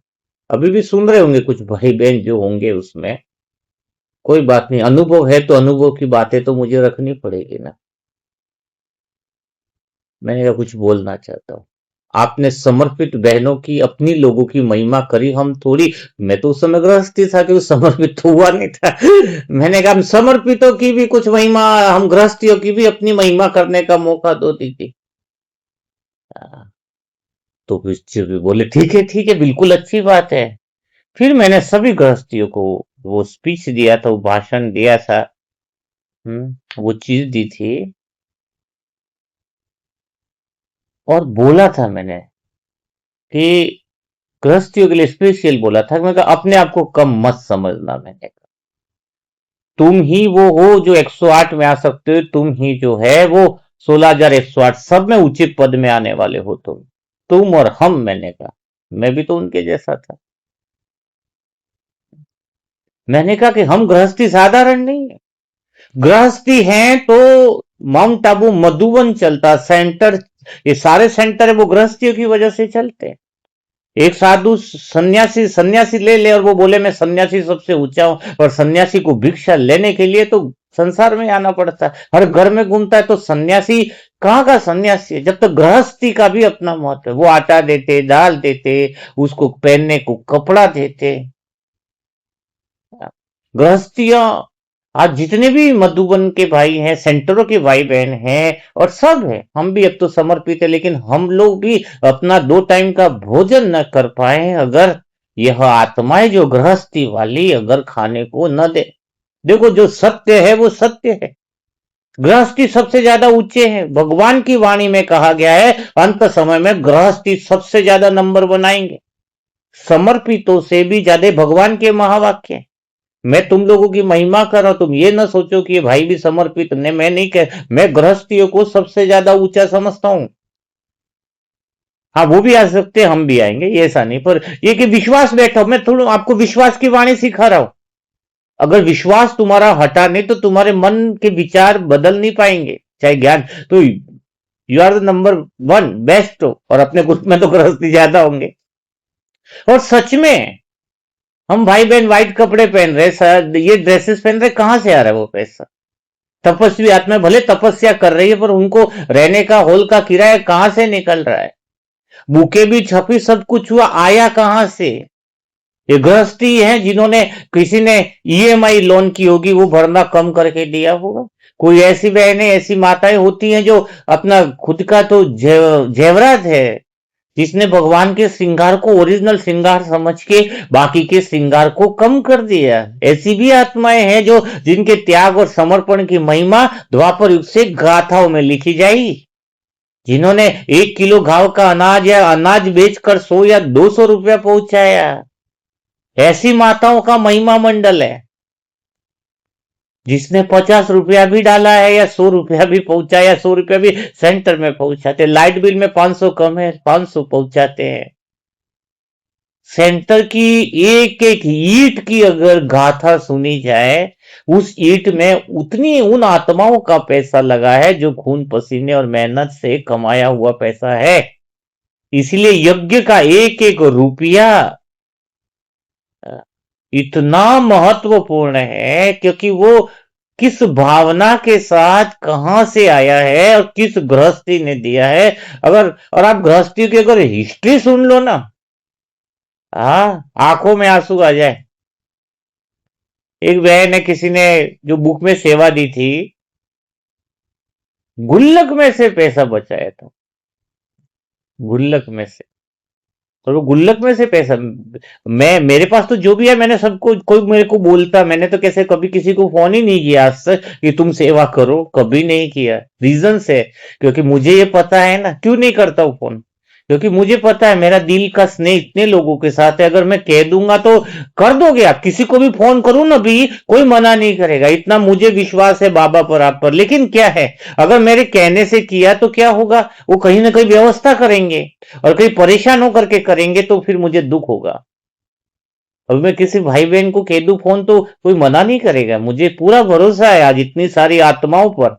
अभी भी सुन रहे होंगे कुछ भाई बहन जो होंगे उसमें। कोई बात नहीं, अनुभव है तो अनुभव की बातें तो मुझे रखनी पड़ेगी ना। मैंने कहा कुछ बोलना चाहता हूँ। आपने समर्पित बहनों की, अपनी लोगों की महिमा करी, हम थोड़ी। मैं तो उस समय गृहस्थी था कि समर्पित तो हुआ नहीं था। मैंने कहा हम समर्पितों की भी कुछ महिमा, हम गृहस्थियों की भी अपनी महिमा करने का मौका दो दीदी। तो फिर बोले ठीक है बिल्कुल अच्छी बात है। फिर मैंने सभी गृहस्थियों को वो स्पीच दिया था, वो भाषण दिया था। वो चीज दी थी। और बोला था मैंने कि गृहस्थियों के लिए स्पेशल बोला था। मैं कहा अपने आप को कम मत समझना। मैंने कहा तुम ही वो हो जो 108 में आ सकते हो, तुम ही जो है वो 16,108 सब में ऊंचे पद में आने वाले हो। तुम और हम। मैंने कहा मैं भी तो उनके जैसा था। मैंने कहा कि हम गृहस्थी साधारण नहीं है। गृहस्थी हैं तो माउंट आबू मधुबन चलता, सेंटर, ये सारे सेंटर है वो गृहस्थियों की वजह से चलते हैं। एक साधु सन्यासी सन्यासी ले ले और वो बोले मैं सन्यासी सबसे ऊंचा हूं, और सन्यासी को भिक्षा लेने के लिए तो संसार में आना पड़ता है, हर घर में घूमता है। तो सन्यासी कहाँ का सन्यासी है जब तक गृहस्थी का भी अपना महत्व है। वो आटा देते, दाल देते, उसको पहनने को कपड़ा देते। गृहस्थियां आज जितने भी मधुबन के भाई हैं, सेंटरों के भाई बहन हैं, और सब है, हम भी अब तो समर्पित है, लेकिन हम लोग भी अपना 2 टाइम का भोजन न कर पाए अगर यह आत्माएं जो गृहस्थी वाली अगर खाने को न दे। देखो जो सत्य है वो सत्य है। गृहस्थी सबसे ज्यादा ऊंचे है। भगवान की वाणी में कहा गया है अंत समय में गृहस्थी सबसे ज्यादा नंबर बनाएंगे। समर्पितों से भी ज्यादा भगवान के महावाक्य हैं। मैं तुम लोगों की महिमा कर रहा हूं, तुम ये ना सोचो कि ये भाई भी समर्पित ने, मैं नहीं कह, मैं गृहस्थियों को सबसे ज्यादा ऊंचा समझता हूं। हाँ वो भी आ सकते हैं, हम भी आएंगे, ये ऐसा नहीं, पर ये कि विश्वास बैठा, मैं थोड़ा आपको विश्वास की वाणी सिखा रहा हूं। अगर विश्वास तुम्हारा हटा नहीं तो तुम्हारे मन के विचार बदल नहीं पाएंगे, चाहे ज्ञान। तो you are the number one best हो, और अपने ग्रुप में तो गृहस्थी ज्यादा होंगे। और सच में हम भाई बहन व्हाइट कपड़े पहन रहे, सर ये ड्रेसेस पहन रहे, कहां से आ रहा है वो पैसा? तपस्वी आत्मा भले तपस्या कर रही है, पर उनको रहने का हॉल का किराया कहां से निकल रहा है? बुके भी छपी, सब कुछ हुआ, आया कहां से? ये गृहस्थी है जिन्होंने, किसी ने ईएमआई लोन की होगी, वो भरना कम करके दिया होगा। कोई ऐसी बहनें, ऐसी माताएं होती हैं जो अपना खुद का तो जेवरात है, जिसने भगवान के श्रृंगार को ओरिजिनल श्रृंगार समझ के बाकी के श्रृंगार को कम कर दिया। ऐसी भी आत्माएं हैं जो, जिनके त्याग और समर्पण की महिमा द्वापर युग से गाथाओं में लिखी जाएगी, जिन्होंने 1 किलो घाव का अनाज या अनाज बेचकर 100 या 200 रुपया पहुंचाया। ऐसी माताओं का महिमा मंडल है। जिसने 50 रुपया भी डाला है या 100 रुपया भी पहुंचाया, 100 रुपया भी सेंटर में पहुंचाते, लाइट बिल में 500 कम है, 500 पहुंचाते हैं। सेंटर की एक एक ईंट की अगर गाथा सुनी जाए, उस ईंट में उतनी उन आत्माओं का पैसा लगा है जो खून पसीने और मेहनत से कमाया हुआ पैसा है। इसलिए यज्ञ का एक एक रुपया इतना महत्वपूर्ण है, क्योंकि वो किस भावना के साथ कहां से आया है और किस गृहस्थी ने दिया है। अगर, और आप गृहस्थी की अगर हिस्ट्री सुन लो ना, आंखों में आंसू आ जाए। एक बहन ने, किसी ने जो बुक में सेवा दी थी, गुल्लक में से पैसा बचाया था, गुल्लक में से। और वो गुल्लक में से पैसा, मैं, मेरे पास तो जो भी है मैंने सबको, कोई मेरे को बोलता, मैंने तो कैसे कभी किसी को फोन ही नहीं किया आज तक कि तुम सेवा करो, कभी नहीं किया। रीजन से, क्योंकि मुझे ये पता है ना, क्यों नहीं करता हूं फोन, क्योंकि मुझे पता है मेरा दिल का स्नेह इतने लोगों के साथ है, अगर मैं कह दूंगा तो कर दोगे आप। किसी को भी फोन करूं ना भी, कोई मना नहीं करेगा, इतना मुझे विश्वास है बाबा पर, आप पर। लेकिन क्या है, अगर मेरे कहने से किया तो क्या होगा, वो कहीं ना कहीं व्यवस्था करेंगे और कहीं परेशान होकर के करेंगे, तो फिर मुझे दुख होगा। अब मैं किसी भाई बहन को कह दूं फोन, तो कोई मना नहीं करेगा, मुझे पूरा भरोसा है आज इतनी सारी आत्माओं पर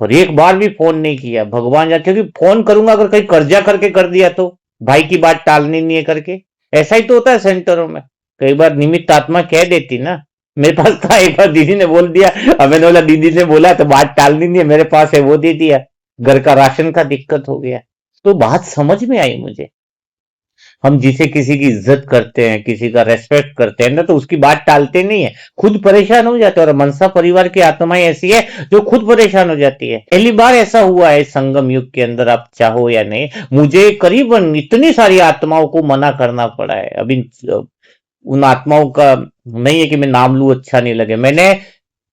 एक बार भी फोन नहीं किया। भगवान जानते, क्योंकि फोन करूंगा अगर कहीं कर्जा करके कर दिया तो भाई की बात टालनी नहीं है करके। ऐसा ही तो होता है सेंटरों में, कई बार निमित्त आत्मा कह देती ना। मेरे पास था, एक बार दीदी ने बोल दिया, अब मैंने बोला दीदी ने बोला तो बात टालनी नहीं है, मेरे पास है, वो दे दिया। घर का राशन का दिक्कत हो गया, तो बात समझ में आई मुझे। हम जिसे किसी की इज्जत करते हैं, किसी का रेस्पेक्ट करते हैं ना, तो उसकी बात टालते नहीं है, खुद परेशान हो जाते हैं। और मनसा परिवार की आत्माएं ऐसी है जो खुद परेशान हो जाती है। पहली बार ऐसा हुआ है संगम युग के अंदर, आप चाहो या नहीं, मुझे करीबन इतनी सारी आत्माओं को मना करना पड़ा है। अभी उन आत्माओं का नहीं है कि मैं नाम लूं, अच्छा नहीं लगे, मैंने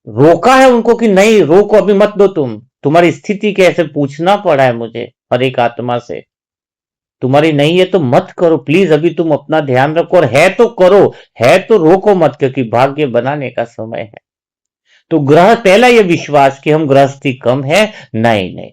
रोका है उनको कि नहीं रोको, अभी मत दो, तुम्हारी स्थिति कैसे, पूछना पड़ा है मुझे हर एक आत्मा से। तुम्हारी नहीं है तो मत करो प्लीज, अभी तुम अपना ध्यान रखो, और है तो करो, है तो रोको मत, क्योंकि भाग्य बनाने का समय है। तो ग्रह, पहला ये विश्वास कि हम गृहस्थी कम है, नहीं नहीं,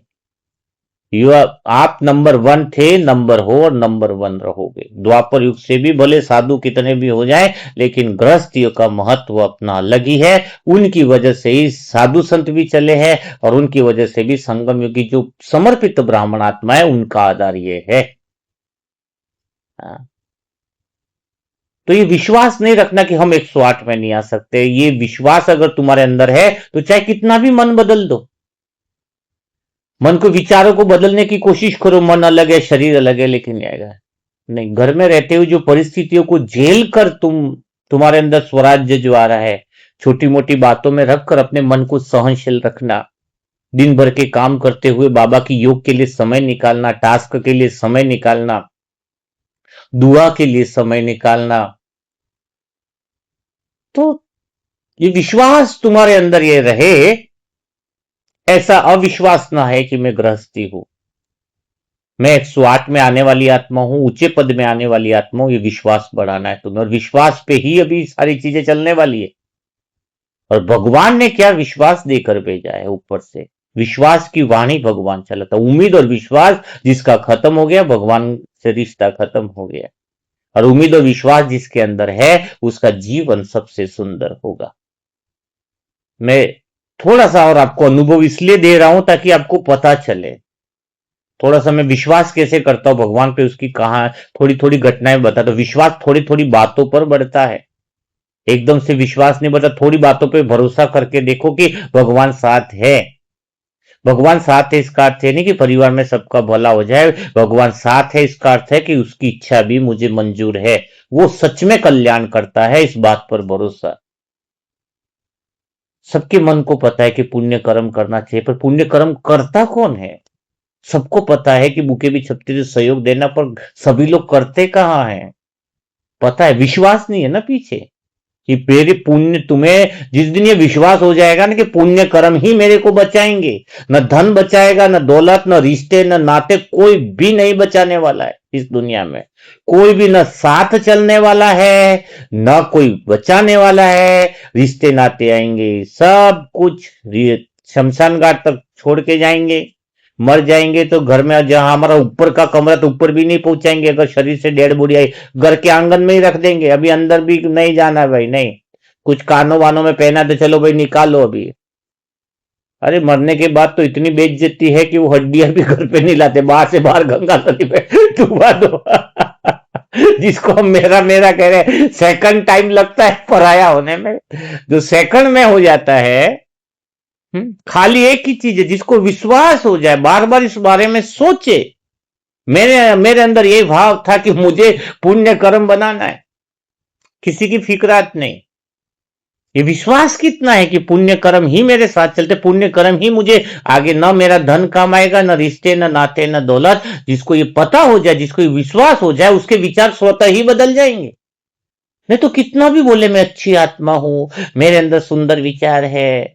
आप नंबर 1 थे, नंबर हो और नंबर 1 रहोगे। द्वापर युग से भी भले साधु कितने भी हो जाएं, लेकिन गृहस्थियों का महत्व अपना अलग ही है। उनकी वजह से ही साधु संत भी चले हैं, और उनकी वजह से भी संगम युगी जो समर्पित ब्राह्मण आत्मा है, उनका आधार ये है। तो ये विश्वास नहीं रखना कि हम 108 में नहीं आ सकते। ये विश्वास अगर तुम्हारे अंदर है, तो चाहे कितना भी मन बदल दो, मन को, विचारों को बदलने की कोशिश करो, मन अलग है, शरीर अलग है, लेकिन नहीं आएगा। नहीं, घर में रहते हुए जो परिस्थितियों को झेल कर तुम्हारे अंदर स्वराज्य जो आ रहा है, छोटी मोटी बातों में रखकर अपने मन को सहनशील रखना, दिन भर के काम करते हुए बाबा की योग के लिए समय निकालना, टास्क के लिए समय निकालना, दुआ के लिए समय निकालना, तो ये विश्वास तुम्हारे अंदर ये रहे, ऐसा अविश्वास ना है कि मैं गृहस्थी हूं, मैं 108 में आने वाली आत्मा हूं, ऊंचे पद में आने वाली आत्मा हूं। ये विश्वास बढ़ाना है तुम्हें, और विश्वास पे ही अभी सारी चीजें चलने वाली है। और भगवान ने क्या विश्वास देकर भेजा है ऊपर से, विश्वास की वाणी भगवान चलाता। उम्मीद और विश्वास जिसका खत्म हो गया, भगवान से रिश्ता खत्म हो गया। और उम्मीद और विश्वास जिसके अंदर है, उसका जीवन सबसे सुंदर होगा। मैं थोड़ा सा और आपको अनुभव इसलिए दे रहा हूं ताकि आपको पता चले, थोड़ा सा मैं विश्वास कैसे करता हूं भगवान पे, उसकी कहा थोड़ी थोड़ी घटनाएं बताता हूं। विश्वास थोड़ी थोड़ी बातों पर बढ़ता है, एकदम से विश्वास नहीं बढ़ता। थोड़ी बातों पे भरोसा करके देखो कि भगवान साथ है। भगवान साथ है इसका अर्थ है नहीं कि परिवार में सबका भला हो जाए, भगवान साथ है इसका अर्थ है कि उसकी इच्छा भी मुझे मंजूर है, वो सच में कल्याण करता है, इस बात पर भरोसा। सबके मन को पता है कि पुण्य कर्म करना चाहिए, पर पुण्य कर्म करता कौन है? सबको पता है कि भूखे भी छत्ते से सहयोग देना, पर सभी लोग करते कहाँ हैं? पता है, विश्वास नहीं है ना पीछे कि मेरे पुण्य, तुम्हें जिस दिन ये विश्वास हो जाएगा ना कि पुण्य कर्म ही मेरे को बचाएंगे, न धन बचाएगा, न दौलत, न रिश्ते, न नाते, कोई भी नहीं बचाने वाला है इस दुनिया में। कोई भी न साथ चलने वाला है, न कोई बचाने वाला है। रिश्ते नाते आएंगे, सब कुछ शमशान घाट तक छोड़ के जाएंगे। मर जाएंगे तो घर में, जहां हमारा ऊपर का कमरा, तो ऊपर भी नहीं पहुंचाएंगे। अगर शरीर से डेड बॉडी आई, घर के आंगन में ही रख देंगे। अभी अंदर भी नहीं जाना भाई, नहीं। कुछ कानों वानों में पहना तो चलो भाई निकालो अभी। अरे मरने के बाद तो इतनी बेइज्जती है कि वो हड्डियां भी घर पे नहीं लाते, बाहर से बाहर गंगा नदी पे डुबा दो। जिसको हम मेरा मेरा कह रहे हैं, सेकंड टाइम लगता है पराया होने में, जो सेकंड में हो जाता है। खाली एक ही चीज है, जिसको विश्वास हो जाए, बार बार इस बारे में सोचे। मेरे मेरे अंदर ये भाव था कि मुझे पुण्य कर्म बनाना है, किसी की फिक्रात नहीं। ये विश्वास कितना है कि पुण्य कर्म ही मेरे साथ चलते, पुण्य कर्म ही मुझे आगे, न मेरा धन काम आएगा, न रिश्ते, न नाते, न दौलत। जिसको ये पता हो जाए, जिसको ये विश्वास हो जाए, उसके विचार स्वतः ही बदल जाएंगे। नहीं तो कितना भी बोले मैं अच्छी आत्मा हूं, मेरे अंदर सुंदर विचार है,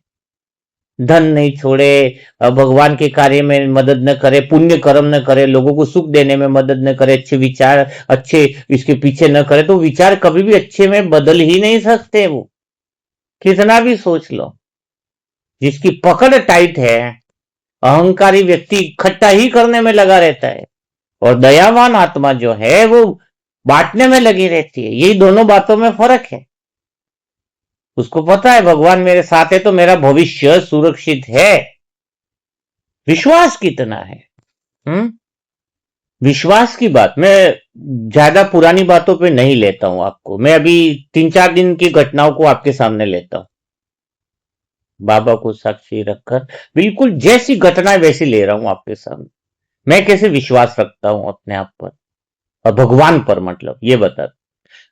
धन नहीं छोड़े, भगवान के कार्य में मदद न करे, पुण्य कर्म न करे, लोगों को सुख देने में मदद न करे, अच्छे विचार अच्छे इसके पीछे न करे, तो विचार कभी भी अच्छे में बदल ही नहीं सकते। वो कितना भी सोच लो, जिसकी पकड़ टाइट है, अहंकारी व्यक्ति इकट्ठा ही करने में लगा रहता है, और दयावान आत्मा जो है वो बांटने में लगी रहती है। यही दोनों बातों में फर्क है। उसको पता है भगवान मेरे साथ है तो मेरा भविष्य सुरक्षित है। विश्वास कितना है। हम्म विश्वास की बात मैं ज्यादा पुरानी बातों पे नहीं लेता हूं आपको। मैं अभी 3-4 दिन की घटनाओं को आपके सामने लेता हूं, बाबा को साक्षी रखकर बिल्कुल जैसी घटना है वैसी ले रहा हूं आपके सामने। मैं कैसे विश्वास रखता हूं अपने आप पर और भगवान पर, मतलब ये बता।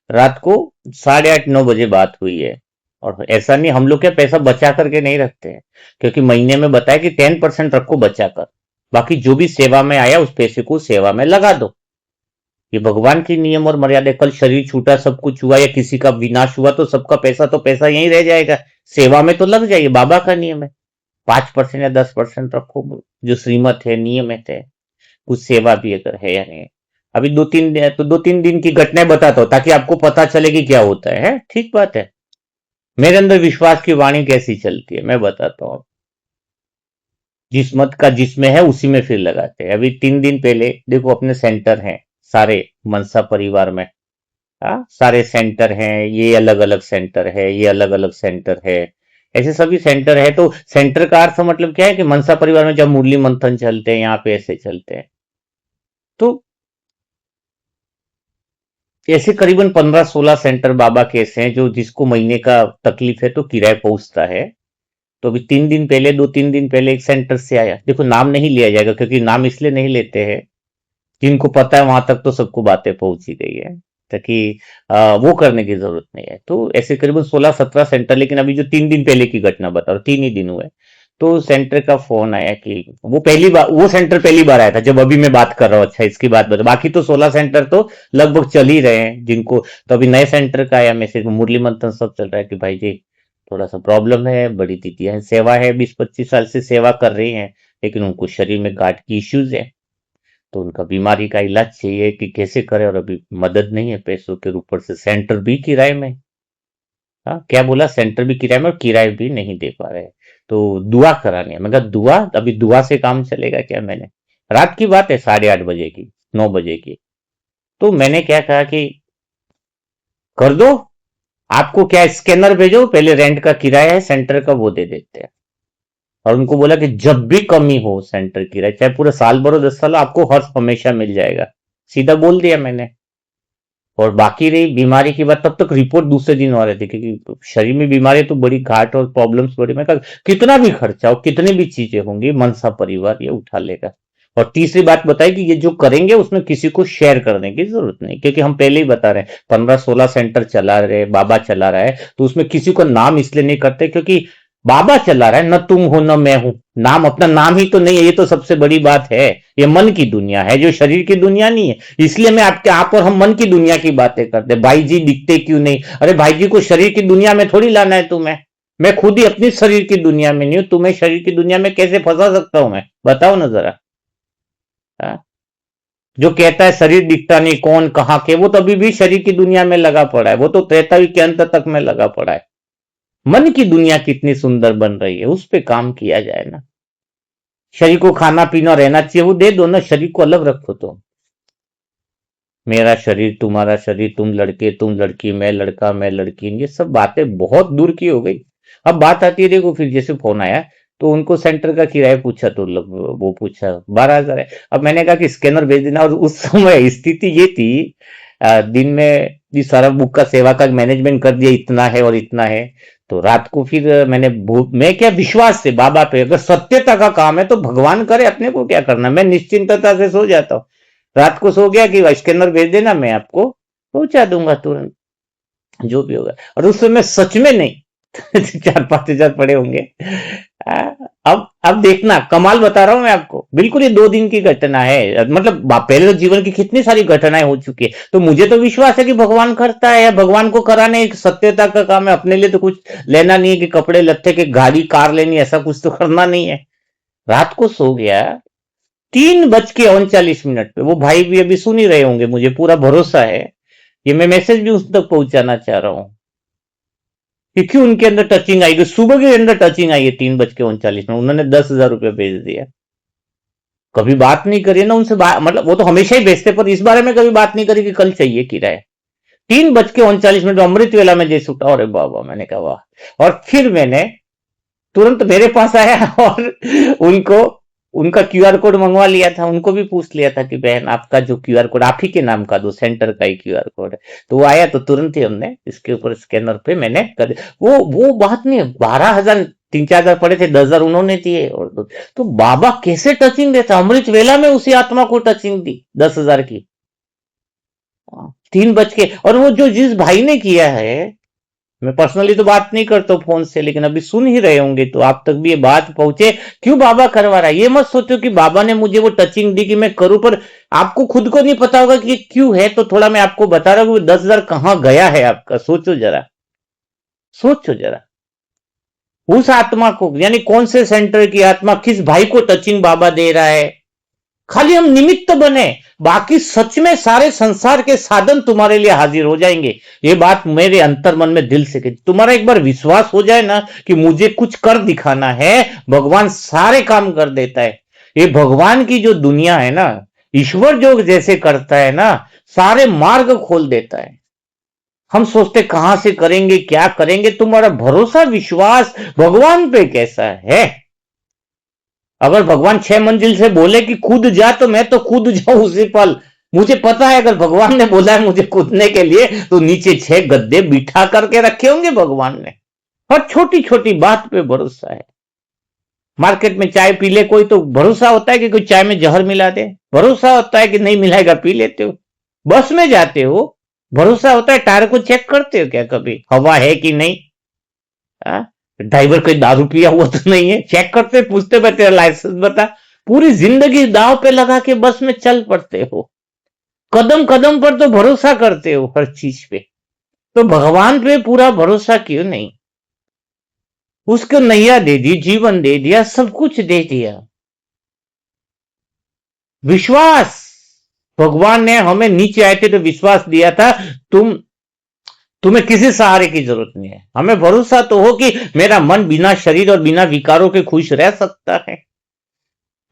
रात को 8:30-9 बजे बात हुई है, और ऐसा नहीं, हम लोग क्या पैसा बचा करके नहीं रखते हैं, क्योंकि महीने में बताया कि 10% रखो बचा कर, बाकी जो भी सेवा में आया उस पैसे को सेवा में लगा दो। ये भगवान की नियम और मर्यादा। कल शरीर छूटा, सब कुछ हुआ, या किसी का विनाश हुआ, तो सबका पैसा तो पैसा यहीं रह जाएगा, सेवा में तो लग जाएगी। बाबा का नियम है 5% या 10% रखो, जो श्रीमत है, नियम है। कुछ सेवा भी अगर है या नहीं। अभी 2-3 दिन की घटनाएं बताता हूं ताकि आपको पता चले कि क्या होता है। ठीक बात है। मेरे अंदर विश्वास की वाणी कैसी चलती है मैं बताता हूं। जिस मत का जिसमें है उसी में फिर लगाते हैं। अभी 3 दिन पहले देखो, अपने सेंटर हैं सारे मनसा परिवार में। सारे सेंटर हैं, ये अलग अलग सेंटर है, ये अलग अलग सेंटर है, ऐसे सभी सेंटर है। तो सेंटर का अर्थ मतलब क्या है कि मनसा परिवार में जब मुरली मंथन चलते हैं, यहाँ पे ऐसे चलते हैं। तो ऐसे करीबन 15-16 सेंटर बाबा के ऐसे हैं जो, जिसको महीने का तकलीफ है तो किराया पहुंचता है। तो अभी 3 दिन पहले, 2-3 दिन पहले एक सेंटर से आया। देखो नाम नहीं लिया जाएगा, क्योंकि नाम इसलिए नहीं लेते हैं, जिनको पता है वहां तक तो सबको बातें पहुंच ही गई है, ताकि वो करने की जरूरत नहीं है। तो ऐसे करीबन 16-17 सेंटर। लेकिन अभी जो 3 दिन पहले की घटना बता रहा हूं, 3 ही दिन हुए, तो सेंटर का फोन आया कि वो पहली बार, वो सेंटर पहली बार आया था जब अभी मैं बात कर रहा हूँ। अच्छा इसकी बात बता, बाकी तो 16 सेंटर तो लगभग चल ही रहे हैं जिनको। तो अभी नए सेंटर का आया मैसेज, मुरली मंथन सब चल रहा है कि भाई जी थोड़ा सा प्रॉब्लम है, बड़ी दीदियां सेवा है, 20-25 साल से सेवा कर रही हैं, लेकिन उनको शरीर में गांठ की इश्यूज है, तो उनका बीमारी का इलाज चाहिए कि कैसे करें, और अभी मदद नहीं है पैसों के, ऊपर से सेंटर भी किराए में। हाँ क्या बोला, सेंटर भी किराए में और किराए भी नहीं दे पा रहे, तो दुआ करानी है। मैं कहा दुआ, अभी दुआ से काम चलेगा क्या? मैंने, रात की बात है, 8:30 बजे की, 9 बजे की। तो मैंने क्या कहा कि कर दो, आपको क्या स्कैनर भेजो, पहले रेंट का किराया है सेंटर का वो दे देते हैं। और उनको बोला कि जब भी कमी हो सेंटर किराए, चाहे पूरे साल भरो 10 साल, आपको हर हमेशा मिल जाएगा। सीधा बोल दिया मैंने। और बाकी रही बीमारी की बात, तब तक रिपोर्ट दूसरे दिन हो रही थी, क्योंकि शरीर में बीमारी तो बड़ी घाट और प्रॉब्लम्स बड़ी। मैं कहा कितना भी खर्चा हो, कितनी भी चीजें होंगी, मनसा परिवार ये उठा लेगा। और तीसरी बात बताई कि ये जो करेंगे उसमें किसी को शेयर करने की जरूरत नहीं, क्योंकि हम पहले ही बता रहे हैं 15-16 सेंटर चला रहे, बाबा चला रहा है, तो उसमें किसी को नाम इसलिए नहीं करते क्योंकि बाबा चला रहा है, न तुम हो न मैं हूं। नाम अपना नाम ही तो नहीं है, ये तो सबसे बड़ी बात है। ये मन की दुनिया है, जो शरीर की दुनिया नहीं है। इसलिए मैं आपके आप और हम मन की दुनिया की बातें करते। भाई जी दिखते क्यों नहीं? अरे भाई जी को शरीर की दुनिया में थोड़ी लाना है तुम्हें। मैं खुद ही अपनी शरीर की दुनिया में नहीं हूं, तुम्हें शरीर की दुनिया में कैसे फंसा सकता हूं मैं? बताओ ना जरा। हाँ? जो कहता है शरीर दिखता नहीं, कौन कहां के, वो तो अभी भी शरीर की दुनिया में लगा पड़ा है, वो तो त्रेतायुग के अंत तक में लगा पड़ा है। मन की दुनिया कितनी सुंदर बन रही है, उस पे काम किया जाए ना। शरीर को खाना पीना रहना चाहिए, वो दे दो ना, शरीर को अलग रखो। तो मेरा शरीर तुम्हारा शरीर, तुम लड़के तुम लड़की, मैं लड़का मैं लड़की, ये सब बातें बहुत दूर की हो गई। अब बात आती है, देखो फिर जैसे फोन आया तो उनको सेंटर का किराया पूछा, तो वो पूछा 12,000 है। अब मैंने कहा कि स्कैनर भेज देना। और उस समय स्थिति ये थी, दिन में ये सारा बुक का सेवा का मैनेजमेंट कर दिया, इतना है और इतना है। तो रात को फिर मैं क्या विश्वास से बाबा पे, अगर सत्यता का काम है तो भगवान करे, अपने को क्या करना। मैं निश्चिंतता से सो जाता हूँ। रात को सो गया कि स्कैनर भेज देना, मैं आपको पहुंचा दूंगा तुरंत, जो भी होगा। और उस समय सच में नहीं 4-5 हजार पड़े होंगे। आ, अब देखना, कमाल बता रहा हूं मैं आपको, बिल्कुल ये 2 दिन की घटना है। मतलब पहले तो जीवन की कितनी सारी घटनाएं हो चुकी है, तो मुझे तो विश्वास है कि भगवान करता है, या भगवान को कराने एक सत्यता का काम है। अपने लिए तो कुछ लेना नहीं है कि कपड़े लत्ते के गाड़ी कार लेनी, ऐसा कुछ तो करना नहीं है। रात को सो गया, 3:39 पे। वो भाई भी अभी सुन ही रहे होंगे, मुझे पूरा भरोसा है। ये मैं मैसेज भी उस तक पहुंचाना चाह रहा हूं, क्योंकि उनके अंदर टचिंग आई, सुबह के अंदर टचिंग आई है 3:39 में। उन्होंने 10,000 रुपये भेज दिया। कभी बात नहीं करी ना उनसे, मतलब वो तो हमेशा ही भेजते, पर इस बारे में कभी बात नहीं करी कि कल चाहिए किराया। 3:39 अमृत वेला में जैसे उठा, अरे बाबा, मैंने कहा वाह। और फिर मैंने तुरंत मेरे पास आया और उनको उनका क्यूआर कोड मंगवा लिया था। उनको भी पूछ लिया था कि बहन आपका जो क्यूआर कोड आप ही के नाम का दो, सेंटर का ही क्यूआर कोड है। तो वो आया, तो तुरंत ही हमने इसके ऊपर स्कैनर पे मैंने कर, वो बात नहीं है। 12,000, 3-4 हजार पड़े थे, 10,000 उन्होंने दिए। और तो बाबा कैसे टचिंग देता, अमृत वेला में उसी आत्मा को टचिंग दी 10,000 की। 3 बज के, और वो जो जिस भाई ने किया है, मैं पर्सनली तो बात नहीं करता हूँ फोन से, लेकिन अभी सुन ही रहे होंगे तो आप तक भी ये बात पहुंचे, क्यों बाबा करवा रहा है। ये मत सोचो कि बाबा ने मुझे वो टचिंग दी कि मैं करूं, पर आपको खुद को नहीं पता होगा कि ये क्यों है। तो थोड़ा मैं आपको बता रहा हूं, 10,000 कहां गया है आपका, सोचो जरा, सोचो जरा। उस आत्मा को, यानी कौन से सेंटर की आत्मा, किस भाई को टचिंग बाबा दे रहा है। खाली हम निमित्त बने, बाकी सच में सारे संसार के साधन तुम्हारे लिए हाजिर हो जाएंगे। ये बात मेरे अंतर मन में दिल से, तुम्हारा एक बार विश्वास हो जाए ना कि मुझे कुछ कर दिखाना है, भगवान सारे काम कर देता है। ये भगवान की जो दुनिया है ना, ईश्वर जो जैसे करता है ना, सारे मार्ग खोल देता है। हम सोचते कहां से करेंगे, क्या करेंगे। तुम्हारा भरोसा विश्वास भगवान पे कैसा है? अगर भगवान 6 मंजिल से बोले कि कूद जा, तो मैं तो कूद जाऊं उसी पल। मुझे पता है अगर भगवान ने बोला है मुझे कूदने के लिए, तो नीचे 6 गद्दे बिठा करके रखे होंगे भगवान ने। हर छोटी छोटी बात पे भरोसा है। मार्केट में चाय पी ले कोई, तो भरोसा होता है कि कोई चाय में जहर मिला दे? भरोसा होता है कि नहीं मिलाएगा, पी लेते हो। बस में जाते हो, भरोसा होता है, टायर को चेक करते हो क्या कभी, हवा है कि नहीं? ड्राइवर कोई दारू पिया हुआ तो नहीं है, चेक करते, पूछते भाई तेरा लाइसेंस बता। पूरी जिंदगी दांव पे लगा के बस में चल पड़ते हो, कदम कदम पर तो भरोसा करते हो हर चीज पे। तो भगवान पे पूरा भरोसा क्यों नहीं? उसको नैया दे दी, जीवन दे दिया, सब कुछ दे दिया। विश्वास, भगवान ने हमें नीचे आए थे तो विश्वास दिया था, तुम्हें किसी सहारे की जरूरत नहीं है। हमें भरोसा तो हो कि मेरा मन बिना शरीर और बिना विकारों के खुश रह सकता है।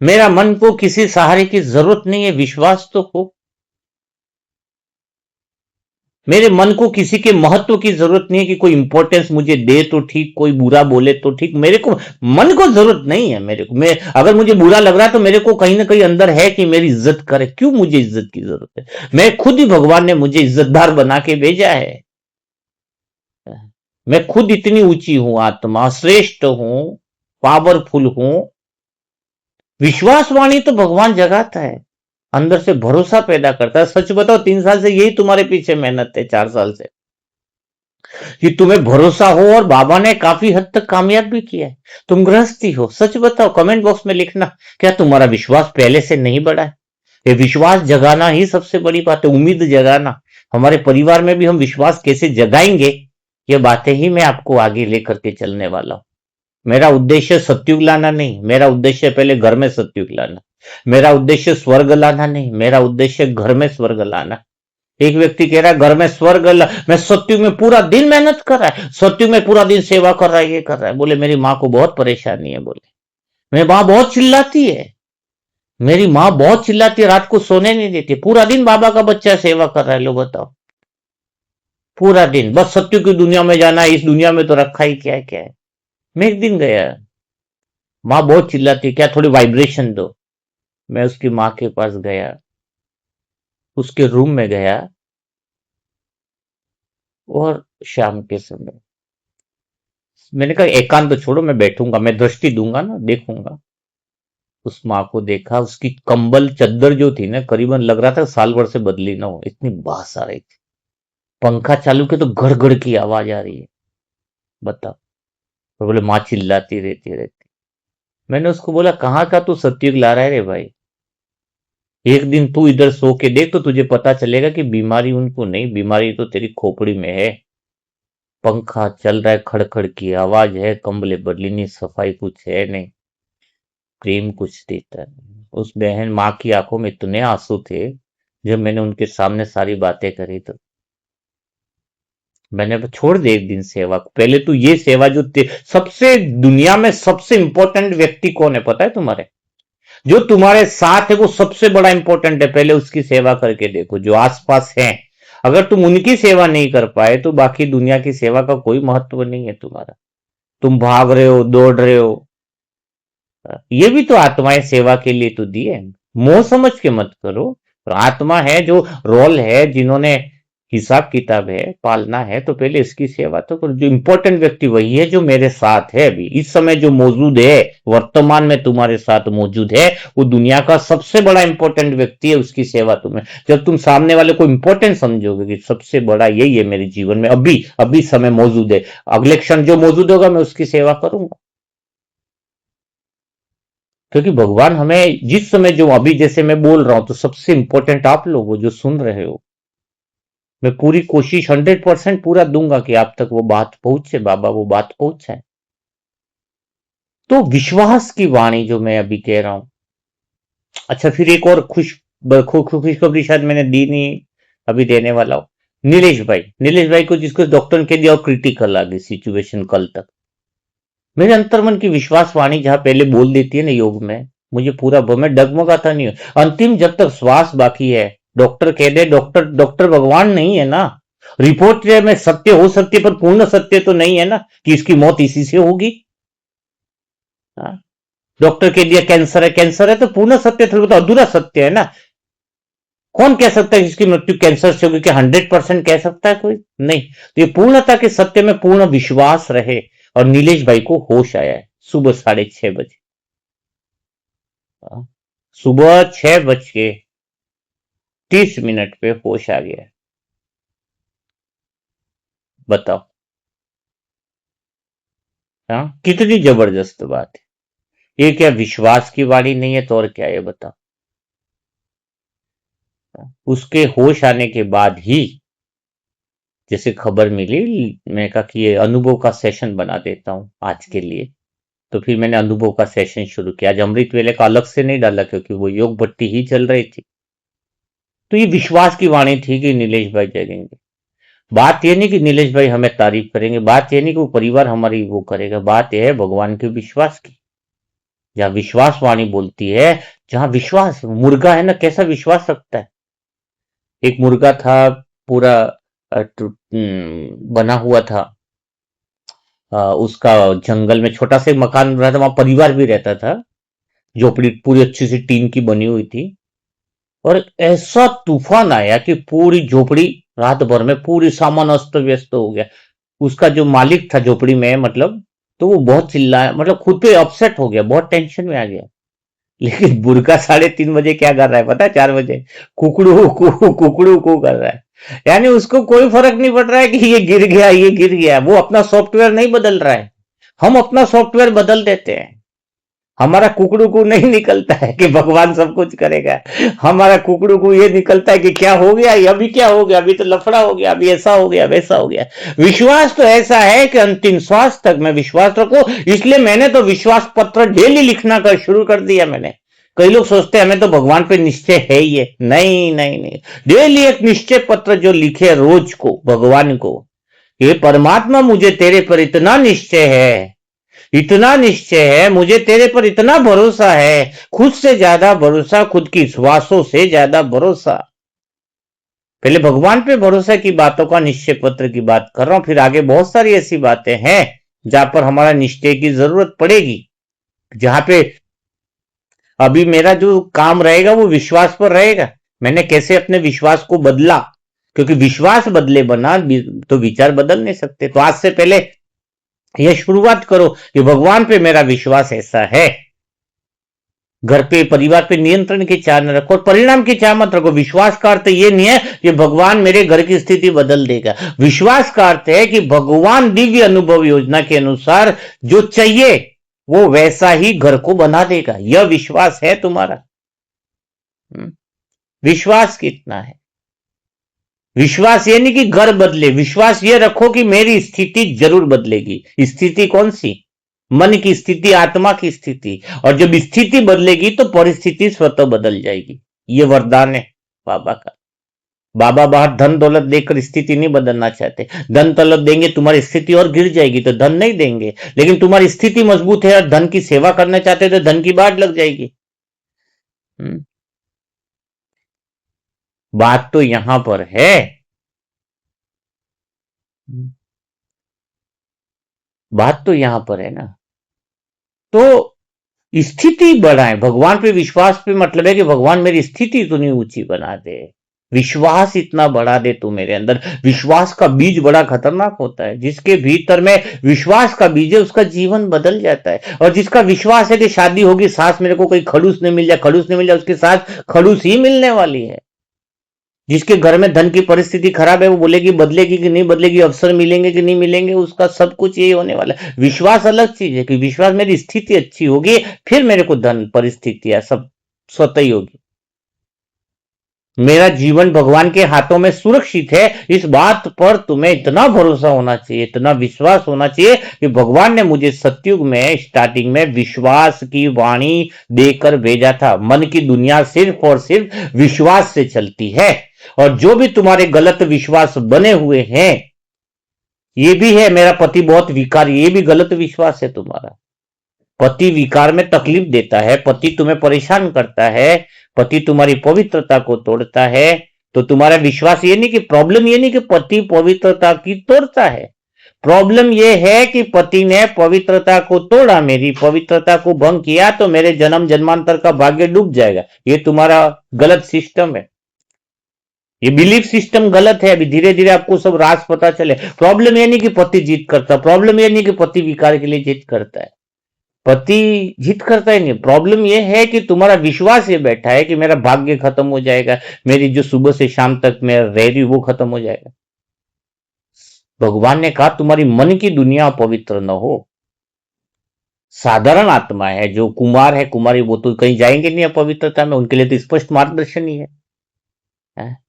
मेरा मन को किसी सहारे की जरूरत नहीं है, विश्वास तो हो। मेरे मन को किसी के महत्व की जरूरत नहीं है कि कोई इंपॉर्टेंस मुझे दे तो ठीक, कोई बुरा बोले तो ठीक, मेरे को मन को जरूरत नहीं है। मेरे को, मैं अगर मुझे बुरा लग रहा है तो मेरे को कहीं ना कहीं अंदर है कि मेरी इज्जत करे। क्यों मुझे इज्जत की जरूरत है? मैं खुद ही, भगवान ने मुझे इज्जतदार बना के भेजा है। मैं खुद इतनी ऊंची हूं, आत्मा श्रेष्ठ हूं, पावरफुल हूं। विश्वास वाणी तो भगवान जगाता है, अंदर से भरोसा पैदा करता है। सच बताओ, 3 साल से यही तुम्हारे पीछे मेहनत है, 4 साल से, कि तुम्हें भरोसा हो, और बाबा ने काफी हद तक कामयाब भी किया है। तुम गृहस्थी हो, सच बताओ, कमेंट बॉक्स में लिखना, क्या तुम्हारा विश्वास पहले से नहीं बढ़ा है? ये विश्वास जगाना ही सबसे बड़ी बात है, उम्मीद जगाना। हमारे परिवार में भी हम विश्वास कैसे जगाएंगे, ये बातें ही मैं आपको आगे लेकर के चलने वाला हूं। मेरा उद्देश्य सत्युग लाना नहीं, मेरा उद्देश्य पहले घर में सत्युग लाना। मेरा उद्देश्य स्वर्ग लाना नहीं, मेरा उद्देश्य घर में स्वर्ग लाना। एक व्यक्ति कह रहा है घर में स्वर्ग मैं सत्युग में पूरा दिन मेहनत कर रहा है, सत्युग में पूरा दिन सेवा कर रहा है, ये कर रहा है। बोले मेरी माँ को बहुत परेशानी है, बोले मेरी माँ बहुत चिल्लाती है, मेरी माँ बहुत चिल्लाती है, रात को सोने नहीं देती, पूरा दिन बाबा का बच्चा सेवा कर रहा है। लो बताओ, पूरा दिन बस सत्युग की दुनिया में जाना है, इस दुनिया में तो रखा ही क्या है, क्या है। मैं एक दिन गया, माँ बहुत चिल्लाती है, क्या थोड़ी वाइब्रेशन दो। मैं उसकी माँ के पास गया, उसके रूम में गया, और शाम के समय मैंने कहा एकांत तो छोड़ो, मैं बैठूंगा, मैं दृष्टि दूंगा ना, देखूंगा। उस माँ को देखा, उसकी कंबल चद्दर जो थी ना, करीबन लग रहा था साल भर से बदली ना हो, इतनी बास आ रही थी। पंखा चालू के तो गड़ की आवाज आ रही है, बताओ। और बोले माँ चिल्लाती रहती रहती। मैंने उसको बोला कहाँ का तू सत्युग ला रहा है रे भाई? एक दिन तू इधर सो के देख तो तुझे पता चलेगा कि बीमारी उनको नहीं, बीमारी तो तेरी खोपड़ी में है। पंखा चल रहा है, खड़खड़ की आवाज है, कंबले बदली नहीं, सफाई कुछ है नहीं, प्रेम कुछ देता है। उस बहन माँ की आंखों में इतने आंसू थे, जब मैंने उनके सामने सारी बातें करी तो मैंने छोड़ दे एक दिन सेवा को। पहले तो ये सेवा जो सबसे दुनिया में सबसे इंपॉर्टेंट व्यक्ति कौन है पता है तुम्हारे? जो तुम्हारे साथ है वो सबसे बड़ा इंपॉर्टेंट है, पहले उसकी सेवा करके देखो। जो आसपास है, अगर तुम उनकी सेवा नहीं कर पाए तो बाकी दुनिया की सेवा का कोई महत्व नहीं है तुम्हारा। तुम भाग रहे हो, दौड़ रहे हो, ये भी तो आत्माएं सेवा के लिए तो दी है। मोह समझ के मत करो। आत्मा है, जो रोल है, जिन्होंने हिसाब किताब है, पालना है, तो पहले इसकी सेवा तो करो। जो इंपॉर्टेंट व्यक्ति वही है जो मेरे साथ है, अभी इस समय जो मौजूद है, वर्तमान में तुम्हारे साथ मौजूद है, वो दुनिया का सबसे बड़ा इंपॉर्टेंट व्यक्ति है, उसकी सेवा तुम्हें। जब तुम सामने वाले को इंपॉर्टेंट समझोगे कि सबसे बड़ा यही है मेरे जीवन में, अभी अभी समय मौजूद है, अगले क्षण जो मौजूद होगा मैं उसकी सेवा करूंगा। क्योंकि भगवान हमें जिस समय, जो अभी जैसे मैं बोल रहा हूं, तो सबसे इंपॉर्टेंट आप लोग हो जो सुन रहे हो। मैं पूरी कोशिश 100% पूरा दूंगा कि आप तक वो बात पहुंचे, बाबा वो बात पहुंचाए। तो विश्वास की वाणी जो मैं अभी कह रहा हूं। अच्छा, फिर एक और खुशखबरी शायद मैंने दी नहीं, अभी देने वाला हूं। नीलेश भाई को, जिसको डॉक्टर ने कह दिया और क्रिटिकल आ गई सिचुएशन कल तक। मेरे अंतर्मन की विश्वास वाणी जहां पहले बोल देती है ना योग में, मुझे पूरा मैं डगमगाता नहीं हूं। अंतिम जब तक श्वास बाकी है, डॉक्टर कह दे, डॉक्टर डॉक्टर भगवान नहीं है ना। रिपोर्ट में सत्य हो सकती है, पर पूर्ण सत्य तो नहीं है ना कि इसकी मौत इसी से होगी। हाँ? डॉक्टर कह दिया कैंसर है तो पूर्ण सत्य थोड़ी, तो अधूरा सत्य है ना। कौन कह सकता है इसकी मृत्यु कैंसर से होगी? क्या 100% कह सकता है कोई? नहीं। तो ये पूर्णता के सत्य में पूर्ण विश्वास रहे। और नीलेश भाई को होश आया है सुबह 6:30 बजे। हाँ, सुबह 6:30 पे होश आ गया है। बताओ, हाँ, कितनी जबरदस्त बात है ये। क्या विश्वास की वाणी नहीं है तो और क्या है, ये बताओ। उसके होश आने के बाद ही जैसे खबर मिली, मैंने कहा कि ये अनुभव का सेशन बना देता हूं आज के लिए। तो फिर मैंने अनुभव का सेशन शुरू किया। आज अमृत वेले का अलग से नहीं डाला, क्योंकि वो योग भट्टी ही चल रही थी। तो ये विश्वास की वाणी थी कि नीलेश भाई जगेंगे। बात यह नहीं कि नीलेश भाई हमें तारीफ करेंगे, बात यह नहीं कि वो परिवार हमारी वो करेगा, बात यह है भगवान के विश्वास की। जहां विश्वास वाणी बोलती है, जहां विश्वास, मुर्गा है ना, कैसा विश्वास रखता है। एक मुर्गा था, पूरा बना हुआ था। उसका जंगल में छोटा सा मकान रहा था, वहां परिवार भी रहता था। झोपड़ी पूरी अच्छी सी टीन की बनी हुई थी, और ऐसा तूफान आया कि पूरी झोपड़ी रात भर में पूरी सामान अस्त व्यस्त हो गया। उसका जो मालिक था झोपड़ी में, मतलब, तो वो बहुत चिल्लाया, मतलब खुद पे अपसेट हो गया, बहुत टेंशन में आ गया। लेकिन बुरका 3:30 बजे क्या कर रहा है पता है? 4 बजे कुकड़ू को कर रहा है। यानी उसको कोई फर्क नहीं पड़ रहा है कि ये गिर गया, ये गिर गया। वो अपना सॉफ्टवेयर नहीं बदल रहा है। हम अपना सॉफ्टवेयर बदल देते हैं। हमारा कुकड़ू को नहीं निकलता है कि भगवान सब कुछ करेगा। हमारा कुकड़ू को ये निकलता है कि क्या हो गया, अभी क्या हो गया, अभी तो लफड़ा हो गया, अभी ऐसा हो गया, वैसा हो गया। विश्वास तो ऐसा है कि अंतिम श्वास तक मैं विश्वास रखूं। इसलिए मैंने तो विश्वास पत्र डेली लिखना कर शुरू कर दिया मैंने। कई लोग सोचते हैं हमें तो भगवान पे निश्चय है ही है। नहीं नहीं नहीं, डेली एक निश्चय पत्र जो लिखे रोज को भगवान को, ये परमात्मा मुझे तेरे पर इतना निश्चय है, इतना निश्चय है, मुझे तेरे पर इतना भरोसा है, खुद से ज्यादा भरोसा, खुद की श्वासों से ज्यादा भरोसा। पहले भगवान पे भरोसा की बातों का निश्चय पत्र की बात कर रहा हूं, फिर आगे बहुत सारी ऐसी बातें हैं जहां पर हमारा निश्चय की जरूरत पड़ेगी। जहां पे अभी मेरा जो काम रहेगा वो विश्वास पर रहेगा। मैंने कैसे अपने विश्वास को बदला, क्योंकि विश्वास बदले बना तो विचार बदल नहीं सकते। तो आज से पहले यह शुरुआत करो कि भगवान पे मेरा विश्वास ऐसा है। घर पे परिवार पे नियंत्रण की चाह न रखो और परिणाम की चाह मत रखो। विश्वास का अर्थ ये नहीं है कि भगवान मेरे घर की स्थिति बदल देगा। विश्वास का अर्थ है कि भगवान दिव्य अनुभव योजना के अनुसार जो चाहिए वो वैसा ही घर को बना देगा। यह विश्वास है तुम्हारा। विश्वास कितना है? विश्वास ये नहीं कि घर बदले, विश्वास ये रखो कि मेरी स्थिति जरूर बदलेगी। स्थिति कौन सी? मन की स्थिति, आत्मा की स्थिति। और जब स्थिति बदलेगी तो परिस्थिति स्वतः बदल जाएगी। ये वरदान है बाबा का। बाबा बाहर धन दौलत देकर स्थिति नहीं बदलना चाहते। धन दौलत देंगे तुम्हारी स्थिति और गिर जाएगी तो धन नहीं देंगे। लेकिन तुम्हारी स्थिति मजबूत है और धन की सेवा करना चाहते हो तो धन की बाट लग जाएगी। बात तो यहां पर है। बात तो यहां पर है ना। तो स्थिति बढ़ाए, भगवान पे विश्वास पे मतलब है कि भगवान मेरी स्थिति इतनी ऊंची बना दे, विश्वास इतना बढ़ा दे तू मेरे अंदर। विश्वास का बीज बड़ा खतरनाक होता है। जिसके भीतर में विश्वास का बीज है उसका जीवन बदल जाता है। और जिसका विश्वास है कि शादी होगी, सास मेरे को कोई खड़ूस नहीं मिल जाए, खड़ूस नहीं मिल जाए, उसके साथ खड़ूस ही मिलने वाली है। जिसके घर में धन की परिस्थिति खराब है वो बोलेगी बदलेगी कि नहीं बदलेगी, अवसर मिलेंगे कि नहीं मिलेंगे, उसका सब कुछ यही होने वाला है। विश्वास अलग चीज है कि विश्वास मेरी स्थिति अच्छी होगी फिर मेरे को धन परिस्थितियां सब स्वतः ही होगी। मेरा जीवन भगवान के हाथों में सुरक्षित है, इस बात पर तुम्हें इतना भरोसा होना चाहिए, इतना विश्वास होना चाहिए कि भगवान ने मुझे सतयुग में स्टार्टिंग में विश्वास की वाणी देकर भेजा था। मन की दुनिया सिर्फ और सिर्फ विश्वास से चलती है। और जो भी तुम्हारे गलत विश्वास बने हुए हैं, ये भी है मेरा पति बहुत विकार, ये भी गलत विश्वास है तुम्हारा। पति विकार में तकलीफ देता है, पति तुम्हें परेशान करता है, पति तुम्हारी पवित्रता को तोड़ता है। तो तुम्हारा विश्वास ये नहीं कि प्रॉब्लम ये नहीं कि पति पवित्रता की तोड़ता है। प्रॉब्लम ये है कि पति ने पवित्रता को तोड़ा, मेरी पवित्रता को भंग किया, तो मेरे जन्म जन्मांतर का भाग्य डूब जाएगा। ये तुम्हारा गलत सिस्टम है। ये बिलीफ सिस्टम गलत है। अभी धीरे धीरे आपको सब राज पता चले। प्रॉब्लम ये नहीं कि पति जीत करता, प्रॉब्लम ये नहीं कि पति विकार के लिए जीत करता है, पति जीत करता ही नहीं। प्रॉब्लम यह है कि तुम्हारा विश्वास ये बैठा है कि मेरा भाग्य खत्म हो जाएगा, मेरी जो सुबह से शाम तक मैं रह रही वो खत्म हो जाएगा। भगवान ने कहा तुम्हारी मन की दुनिया पवित्र न हो। साधारण आत्मा है जो कुमार है, कुमारी, वो तो कहीं जाएंगे नहीं अपवित्रता में, उनके लिए तो स्पष्ट मार्गदर्शन ही है।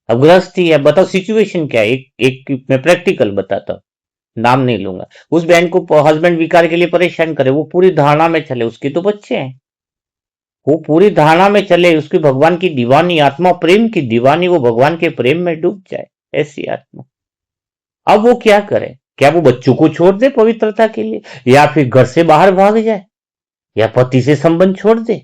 अब गृहस्थी है, बताओ सिचुएशन क्या है। एक मैं प्रैक्टिकल बताता हूं, नाम नहीं लूंगा। उस बहन को हस्बैंड विकार के लिए परेशान करे, वो पूरी धारणा में चले, उसके तो बच्चे हैं, वो पूरी धारणा में चले, उसकी भगवान की दीवानी आत्मा, प्रेम की दीवानी, वो भगवान के प्रेम में डूब जाए, ऐसी आत्मा। अब वो क्या करे? क्या वो बच्चों को छोड़ दे पवित्रता के लिए, या फिर घर से बाहर भाग जाए, या पति से संबंध छोड़ दे?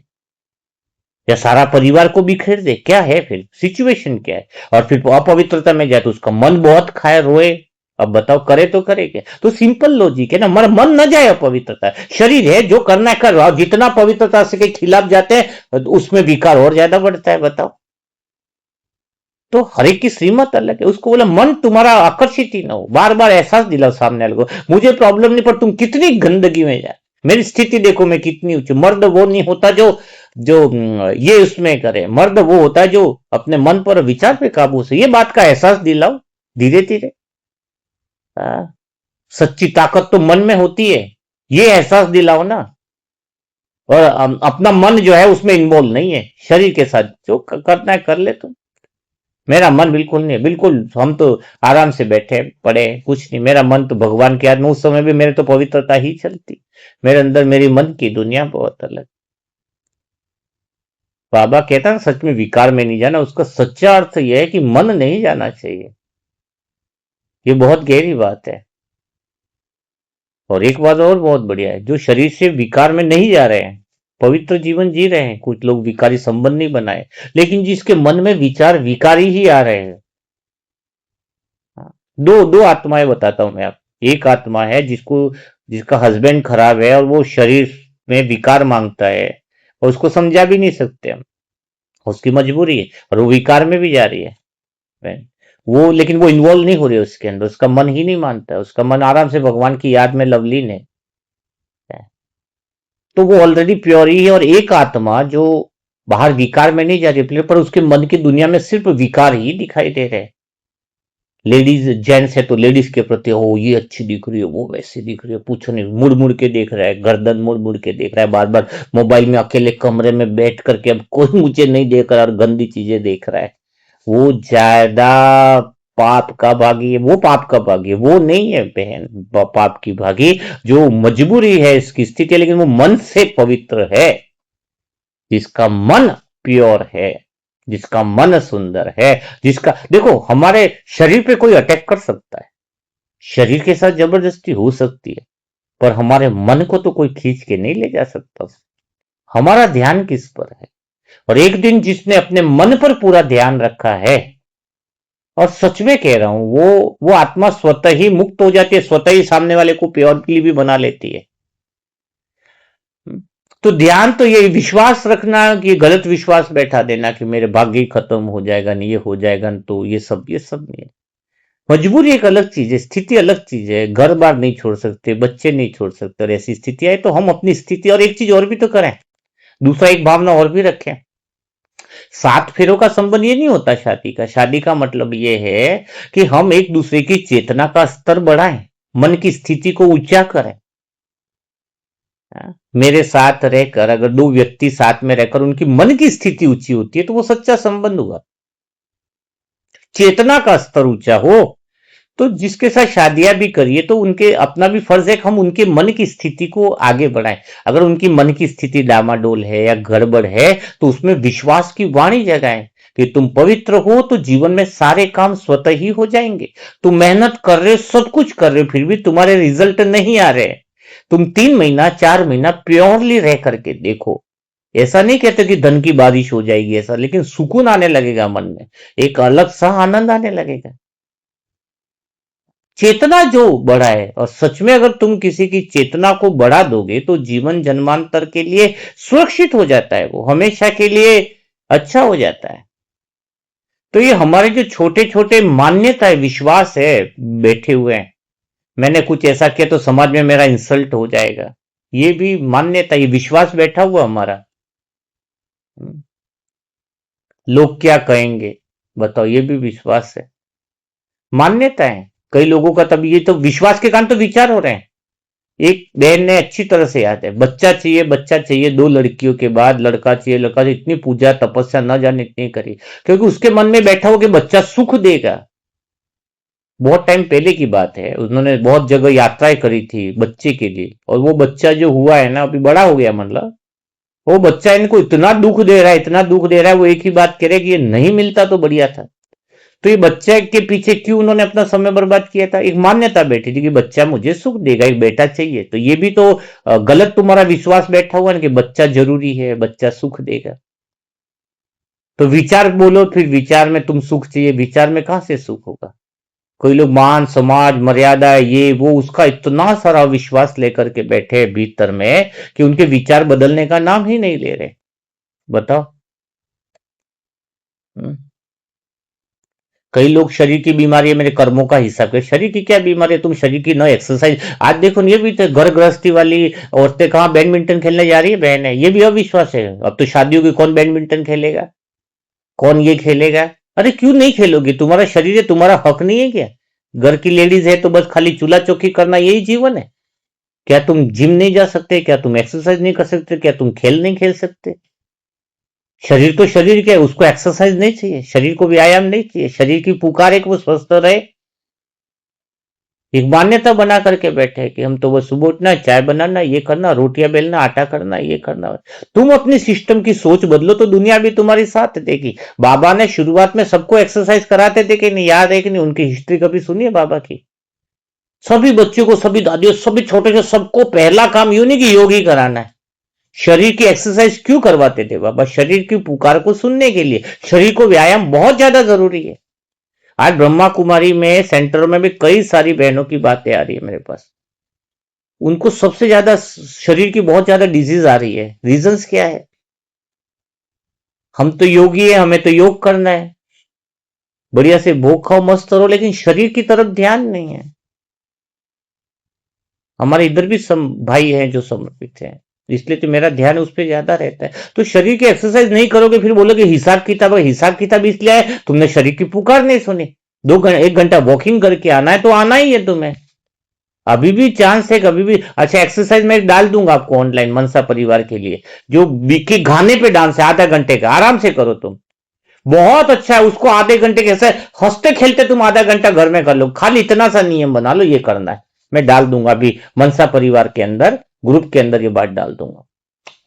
या सारा परिवार को बिखेर दे, क्या है फिर सिचुएशन क्या है? और फिर अपवित्रता में जाए तो उसका मन बहुत खाए रोए, अब बताओ करे तो करे क्या? तो सिंपल लॉजिक है ना, मन न जाए अपवित्रता, शरीर है जो करना है कर रहा, जितना पवित्रता से के खिलाफ जाते हैं उसमें विकार और ज्यादा बढ़ता है, बताओ। तो हर एक की श्रीमत अलग है, उसको बोला मन तुम्हारा आकर्षित ही ना हो, बार बार एहसास दिलाओ सामने वाले को मुझे प्रॉब्लम नहीं, पर तुम कितनी गंदगी में जाए, मेरी स्थिति देखो मैं कितनी ऊंची। मर्द वो नहीं होता जो जो ये उसमें करे, मर्द वो होता है जो अपने मन पर विचार पे काबू से, ये बात का एहसास दिलाओ धीरे धीरे। सच्ची ताकत तो मन में होती है, ये एहसास दिलाओ ना। और अपना मन जो है उसमें इन्वॉल्व नहीं है, शरीर के साथ जो करना है कर ले तुम। मेरा मन बिल्कुल नहीं है, बिल्कुल हम तो आराम से बैठे पड़े कुछ नहीं, मेरा मन तो भगवान के याद में, उस समय भी मेरे तो पवित्रता ही चलती, मेरे अंदर मेरी मन की दुनिया बहुत अलग। बाबा कहता है सच में विकार में नहीं जाना, उसका सच्चा अर्थ यह है कि मन नहीं जाना चाहिए, ये बहुत गहरी बात है। और एक बात और बहुत बढ़िया है, जो शरीर से विकार में नहीं जा रहे हैं, पवित्र जीवन जी रहे हैं, कुछ लोग विकारी संबंध नहीं बनाए, लेकिन जिसके मन में विचार विकारी ही आ रहे हैं, दो दो आत्माएं बताता हूं मैं आप। एक आत्मा है जिसका हस्बैंड खराब है और वो शरीर में विकार मांगता है, और उसको समझा भी नहीं सकते हम, उसकी मजबूरी है, और वो विकार में भी जा रही है वो, लेकिन वो इन्वॉल्व नहीं हो रही है उसके अंदर, उसका मन ही नहीं मानता है, उसका मन आराम से भगवान की याद में लवलीन है, तो वो ऑलरेडी प्योर ही है। और एक आत्मा जो बाहर विकार में नहीं जा रही, पर उसके मन की दुनिया में सिर्फ विकार ही दिखाई दे रहे हैं। लेडीज जेंट्स है तो लेडीज के प्रति हो, ये अच्छी दिख रही है, वो वैसी दिख रही है, पूछो नहीं, मुड़ मुड़ के देख रहा है, गर्दन मुड़ मुड़ के देख रहा है, बार बार मोबाइल में अकेले कमरे में बैठ करके, अब कोई मुझे नहीं देख रहा और गंदी चीजें देख रहा है, वो ज्यादा पाप का भागी है। वो पाप का भागी है, वो नहीं है बहन पाप की भागी, जो मजबूरी है इसकी स्थिति, लेकिन वो मन से पवित्र है, जिसका मन प्योर है, जिसका मन सुंदर है, जिसका देखो हमारे शरीर पे कोई अटैक कर सकता है, शरीर के साथ जबरदस्ती हो सकती है, पर हमारे मन को तो कोई खींच के नहीं ले जा सकता। हमारा ध्यान किस पर है? और एक दिन जिसने अपने मन पर पूरा ध्यान रखा है, और सच में कह रहा हूं, वो आत्मा स्वतः ही मुक्त हो जाती है, स्वतः ही सामने वाले को प्योरली भी बना लेती है। तो ध्यान तो ये विश्वास रखना कि गलत विश्वास बैठा देना कि मेरे भाग्य खत्म हो जाएगा, नहीं ये हो जाएगा, तो ये सब नहीं है। मजबूरी एक अलग चीज है, स्थिति अलग चीज है, घर बार नहीं छोड़ सकते, बच्चे नहीं छोड़ सकते, और ऐसी स्थिति है तो हम अपनी स्थिति, और एक चीज और भी तो करें, दूसरा एक भावना और भी रखें। 7 फेरों का संबंध ये नहीं होता शादी का, शादी का मतलब ये है कि हम एक दूसरे की चेतना का स्तर बढ़ाएं, मन की स्थिति को ऊंचा करें। मेरे साथ रहकर अगर 2 व्यक्ति साथ में रहकर उनकी मन की स्थिति ऊंची होती है तो वो सच्चा संबंध हुआ, चेतना का स्तर ऊंचा हो। तो जिसके साथ शादियां भी करिए तो उनके अपना भी फर्ज है कि हम उनके मन की स्थिति को आगे बढ़ाएं। अगर उनकी मन की स्थिति डामाडोल है या गड़बड़ है तो उसमें विश्वास की वाणी जगाएं कि तुम पवित्र हो तो जीवन में सारे काम स्वतः ही हो जाएंगे। तुम मेहनत कर रहे हो, सब कुछ कर रहे हो, फिर भी तुम्हारे रिजल्ट नहीं आ रहे, तुम 3 महीना 4 महीना प्योरली रह करके देखो। ऐसा नहीं कहते कि धन की बारिश हो जाएगी ऐसा, लेकिन सुकून आने लगेगा मन में, एक अलग सा आनंद आने लगेगा। चेतना जो बढ़ा है, और सच में अगर तुम किसी की चेतना को बढ़ा दोगे तो जीवन जन्मांतर के लिए सुरक्षित हो जाता है, वो हमेशा के लिए अच्छा हो जाता है। तो ये हमारे जो छोटे छोटे मान्यता है, विश्वास है बैठे हुए हैं, मैंने कुछ ऐसा किया तो समाज में मेरा इंसल्ट हो जाएगा, ये भी मान्यता, ये विश्वास बैठा हुआ हमारा। लोग क्या कहेंगे बताओ, ये भी विश्वास है, मान्यता है कई लोगों का। तब ये तो विश्वास के कारण तो विचार हो रहे हैं। एक बहन ने अच्छी तरह से याद है, बच्चा चाहिए बच्चा चाहिए, 2 लड़कियों के बाद लड़का चाहिए लड़का चाहिए, इतनी पूजा तपस्या न जाने इतनी करी, क्योंकि उसके मन में बैठा हो कि बच्चा सुख देगा। बहुत टाइम पहले की बात है, उन्होंने बहुत जगह यात्राएं करी थी बच्चे के लिए, और वो बच्चा जो हुआ है ना, अभी बड़ा हो गया, मतलब वो बच्चा इनको इतना दुख दे रहा है, इतना दुख दे रहा है, वो एक ही बात कह रहे कि ये नहीं मिलता तो बढ़िया था। तो ये बच्चे के पीछे क्यों उन्होंने अपना समय बर्बाद किया था? एक मान्यता बैठी थी कि बच्चा मुझे सुख देगा, एक बेटा चाहिए। तो ये भी तो गलत तुम्हारा विश्वास बैठा हुआ है कि बच्चा जरूरी है, बच्चा सुख देगा। तो विचार बोलो, फिर विचार में तुम सुख चाहिए, विचार में कहां से सुख होगा? कोई लोग मान समाज मर्यादा ये वो उसका इतना सारा विश्वास लेकर के बैठे हैं भीतर में कि उनके विचार बदलने का नाम ही नहीं ले रहे। बताओ। हम्म? कई लोग शरीर की बीमारी है, मेरे कर्मों का हिसाब कर। शरीर की क्या बीमारी है? तुम शरीर की न एक्सरसाइज। आज देखो ये भी तो घर गृहस्थी वाली औरतें कहाँ बैडमिंटन खेलने जा रही है, बहन है, ये भी अविश्वास है। अब तो शादियों की कौन बैडमिंटन खेलेगा, कौन ये खेलेगा? अरे क्यों नहीं खेलोगे? तुम्हारा शरीर है, तुम्हारा हक नहीं है क्या? घर की लेडीज है तो बस खाली चूल्हा चौकी करना यही जीवन है? क्या तुम जिम नहीं जा सकते? क्या तुम एक्सरसाइज नहीं कर सकते? क्या तुम खेल नहीं खेल सकते? शरीर तो शरीर क्या है, उसको एक्सरसाइज नहीं चाहिए, शरीर को व्यायाम नहीं चाहिए, शरीर की पुकार है कि वो स्वस्थ रहे। एक मान्यता बना करके बैठे हैं कि हम तो बस सुबह उठना, चाय बनाना, ये करना, रोटियां बेलना, आटा करना, ये करना। तुम अपनी सिस्टम की सोच बदलो तो दुनिया भी तुम्हारी साथ देगी। बाबा ने शुरुआत में सबको एक्सरसाइज कराते थे कि नहीं, याद है कि नहीं? उनकी हिस्ट्री कभी सुनिए बाबा की? सभी बच्चों को, सभी दादियों, सभी छोटे से सबको पहला काम यूं नहीं कि योग ही कराना है। शरीर की एक्सरसाइज क्यों करवाते थे बाबा? शरीर की पुकार को सुनने के लिए। शरीर को व्यायाम बहुत ज्यादा जरूरी है। आज ब्रह्मा कुमारी में सेंटर में भी कई सारी बहनों की बातें आ रही है मेरे पास। उनको सबसे ज्यादा शरीर की बहुत ज्यादा डिजीज आ रही है। रीजंस क्या है? हम तो योगी है, हमें तो योग करना है, बढ़िया से भोग खाओ मस्त रहो, लेकिन शरीर की तरफ ध्यान नहीं है। हमारे इधर भी भाई हैं जो समर्पित हैं, इसलिए तो मेरा ध्यान उस पर ज्यादा रहता है। तो शरीर की एक्सरसाइज नहीं करोगे, फिर बोलोगे हिसाब किताब है। हिसाब किताब इसलिए है तुमने शरीर की पुकार नहीं सुनी। 1 घंटा वॉकिंग करके आना है तो आना ही है तुम्हें। अभी भी चांस है, कभी भी। अच्छा, एक्सरसाइज मैं डाल दूंगा आपको ऑनलाइन मनसा परिवार के लिए, जो बीके गाने पे डांस है, आधा घंटे का, आराम से करो तुम। बहुत अच्छा है, उसको आधे घंटे कैसे हंसते खेलते तुम आधा घंटा घर में कर लो। खाली इतना सा नियम बना लो, ये करना है। मैं डाल दूंगा अभी मनसा परिवार के अंदर, ग्रुप के अंदर ये बात डाल दूंगा।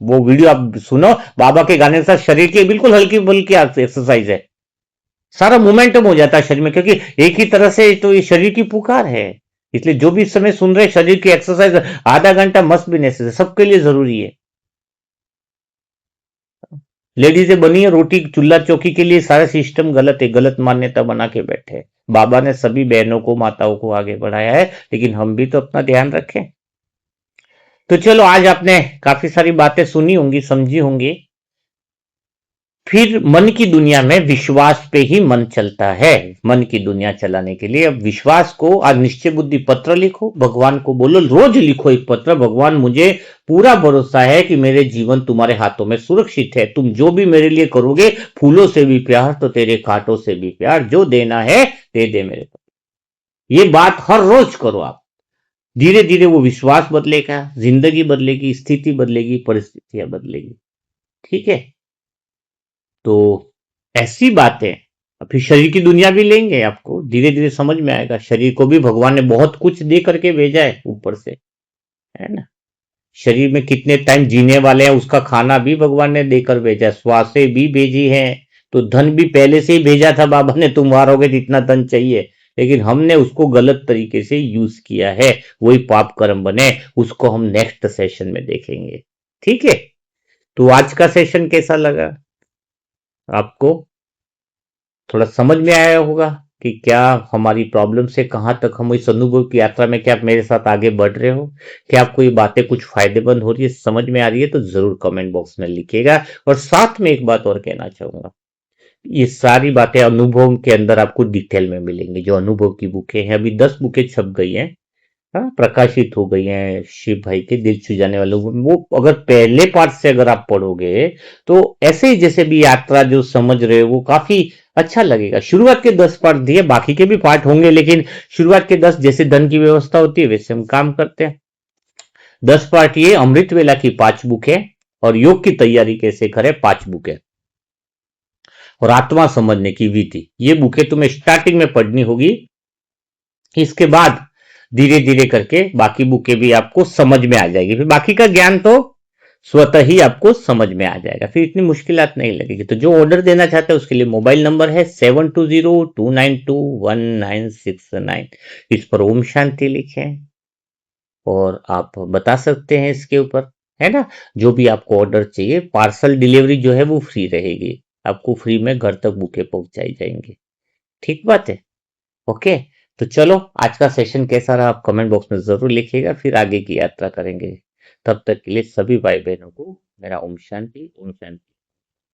वो वीडियो आप सुनो, बाबा के गाने के साथ शरीर की बिल्कुल हल्की फुल्की एक्सरसाइज है। सारा मोमेंटम हो जाता है शरीर में, क्योंकि एक ही तरह से तो ये शरीर की पुकार है। इसलिए जो भी इस समय सुन रहे शरीर की एक्सरसाइज आधा घंटा मस्त भी नेसेसरी, सबके लिए जरूरी है। लेडीजें बनी है रोटी चूल्हा चौकी के लिए, सारा सिस्टम गलत है, गलत मान्यता बना के बैठे हैं। बाबा ने सभी बहनों को माताओं को आगे बढ़ाया है, लेकिन हम भी तो अपना ध्यान रखें। तो चलो, आज आपने काफी सारी बातें सुनी होंगी, समझी होंगी। फिर मन की दुनिया में विश्वास पे ही मन चलता है। मन की दुनिया चलाने के लिए अब विश्वास को, आज निश्चय बुद्धि पत्र लिखो, भगवान को बोलो, रोज लिखो एक पत्र, भगवान मुझे पूरा भरोसा है कि मेरे जीवन तुम्हारे हाथों में सुरक्षित है। तुम जो भी मेरे लिए करोगे, फूलों से भी प्यार तो तेरे कांटों से भी प्यार, जो देना है दे दे मेरे को। ये बात हर रोज करो आप। धीरे धीरे वो विश्वास बदलेगा, जिंदगी बदलेगी, स्थिति बदलेगी, परिस्थितियां बदलेगी। ठीक है? तो ऐसी बातें। फिर शरीर की दुनिया भी लेंगे, आपको धीरे धीरे समझ में आएगा। शरीर को भी भगवान ने बहुत कुछ दे करके भेजा है ऊपर से, है ना? शरीर में कितने टाइम जीने वाले हैं उसका खाना भी भगवान ने देकर भेजा, श्वासें भी भेजी हैं। तो धन भी पहले से ही भेजा था बाबा ने, तुम मारोगे जितना धन चाहिए, लेकिन हमने उसको गलत तरीके से यूज किया है, वही पाप कर्म बने। उसको हम नेक्स्ट सेशन में देखेंगे। ठीक है? तो आज का सेशन कैसा लगा आपको? थोड़ा समझ में आया होगा कि क्या हमारी प्रॉब्लम से कहां तक हम इस अनुभव की यात्रा में, क्या आप मेरे साथ आगे बढ़ रहे हो? क्या आपको ये बातें कुछ फायदेमंद हो रही है, समझ में आ रही है? तो जरूर कमेंट बॉक्स में लिखिएगा। और साथ में एक बात और कहना चाहूंगा, ये सारी बातें अनुभव के अंदर आपको डिटेल में मिलेंगी। जो अनुभव की बुकें हैं, अभी 10 बुकें छप गई हैं, हाँ, प्रकाशित हो गई हैं शिव भाई के दिल छू जाने वाले। वो अगर पहले पार्ट से अगर आप पढ़ोगे तो ऐसे ही जैसे भी यात्रा जो समझ रहे हो वो काफी अच्छा लगेगा। शुरुआत के 10 पार्ट दिए, बाकी के भी पार्ट होंगे, लेकिन शुरुआत के 10, जैसे धन की व्यवस्था होती है वैसे हम काम करते हैं। 10 पार्ट ये, अमृत वेला की 5 बुक है, और योग की तैयारी कैसे करें 5 बुक है, और आत्मा समझने की विधि, ये बुकें तुम्हें स्टार्टिंग में पढ़नी होगी। इसके बाद धीरे धीरे करके बाकी बुकें भी आपको समझ में आ जाएगी। फिर बाकी का ज्ञान तो स्वतः ही आपको समझ में आ जाएगा, फिर इतनी मुश्किलात नहीं लगेगी। तो जो ऑर्डर देना चाहते हैं उसके लिए मोबाइल नंबर है 7202921969। इस पर ओम शांति लिखें और आप बता सकते हैं इसके ऊपर, है ना? जो भी आपको ऑर्डर चाहिए, पार्सल डिलीवरी जो है वो फ्री रहेगी। आपको फ्री में घर तक बुके पहुंचाई जाएंगे। ठीक बात है। ओके। तो चलो, आज का सेशन कैसा रहा आप कमेंट बॉक्स में जरूर लिखिएगा, फिर आगे की यात्रा करेंगे। तब तक के लिए सभी भाई बहनों को मेरा ओम शांति, ओम शांति।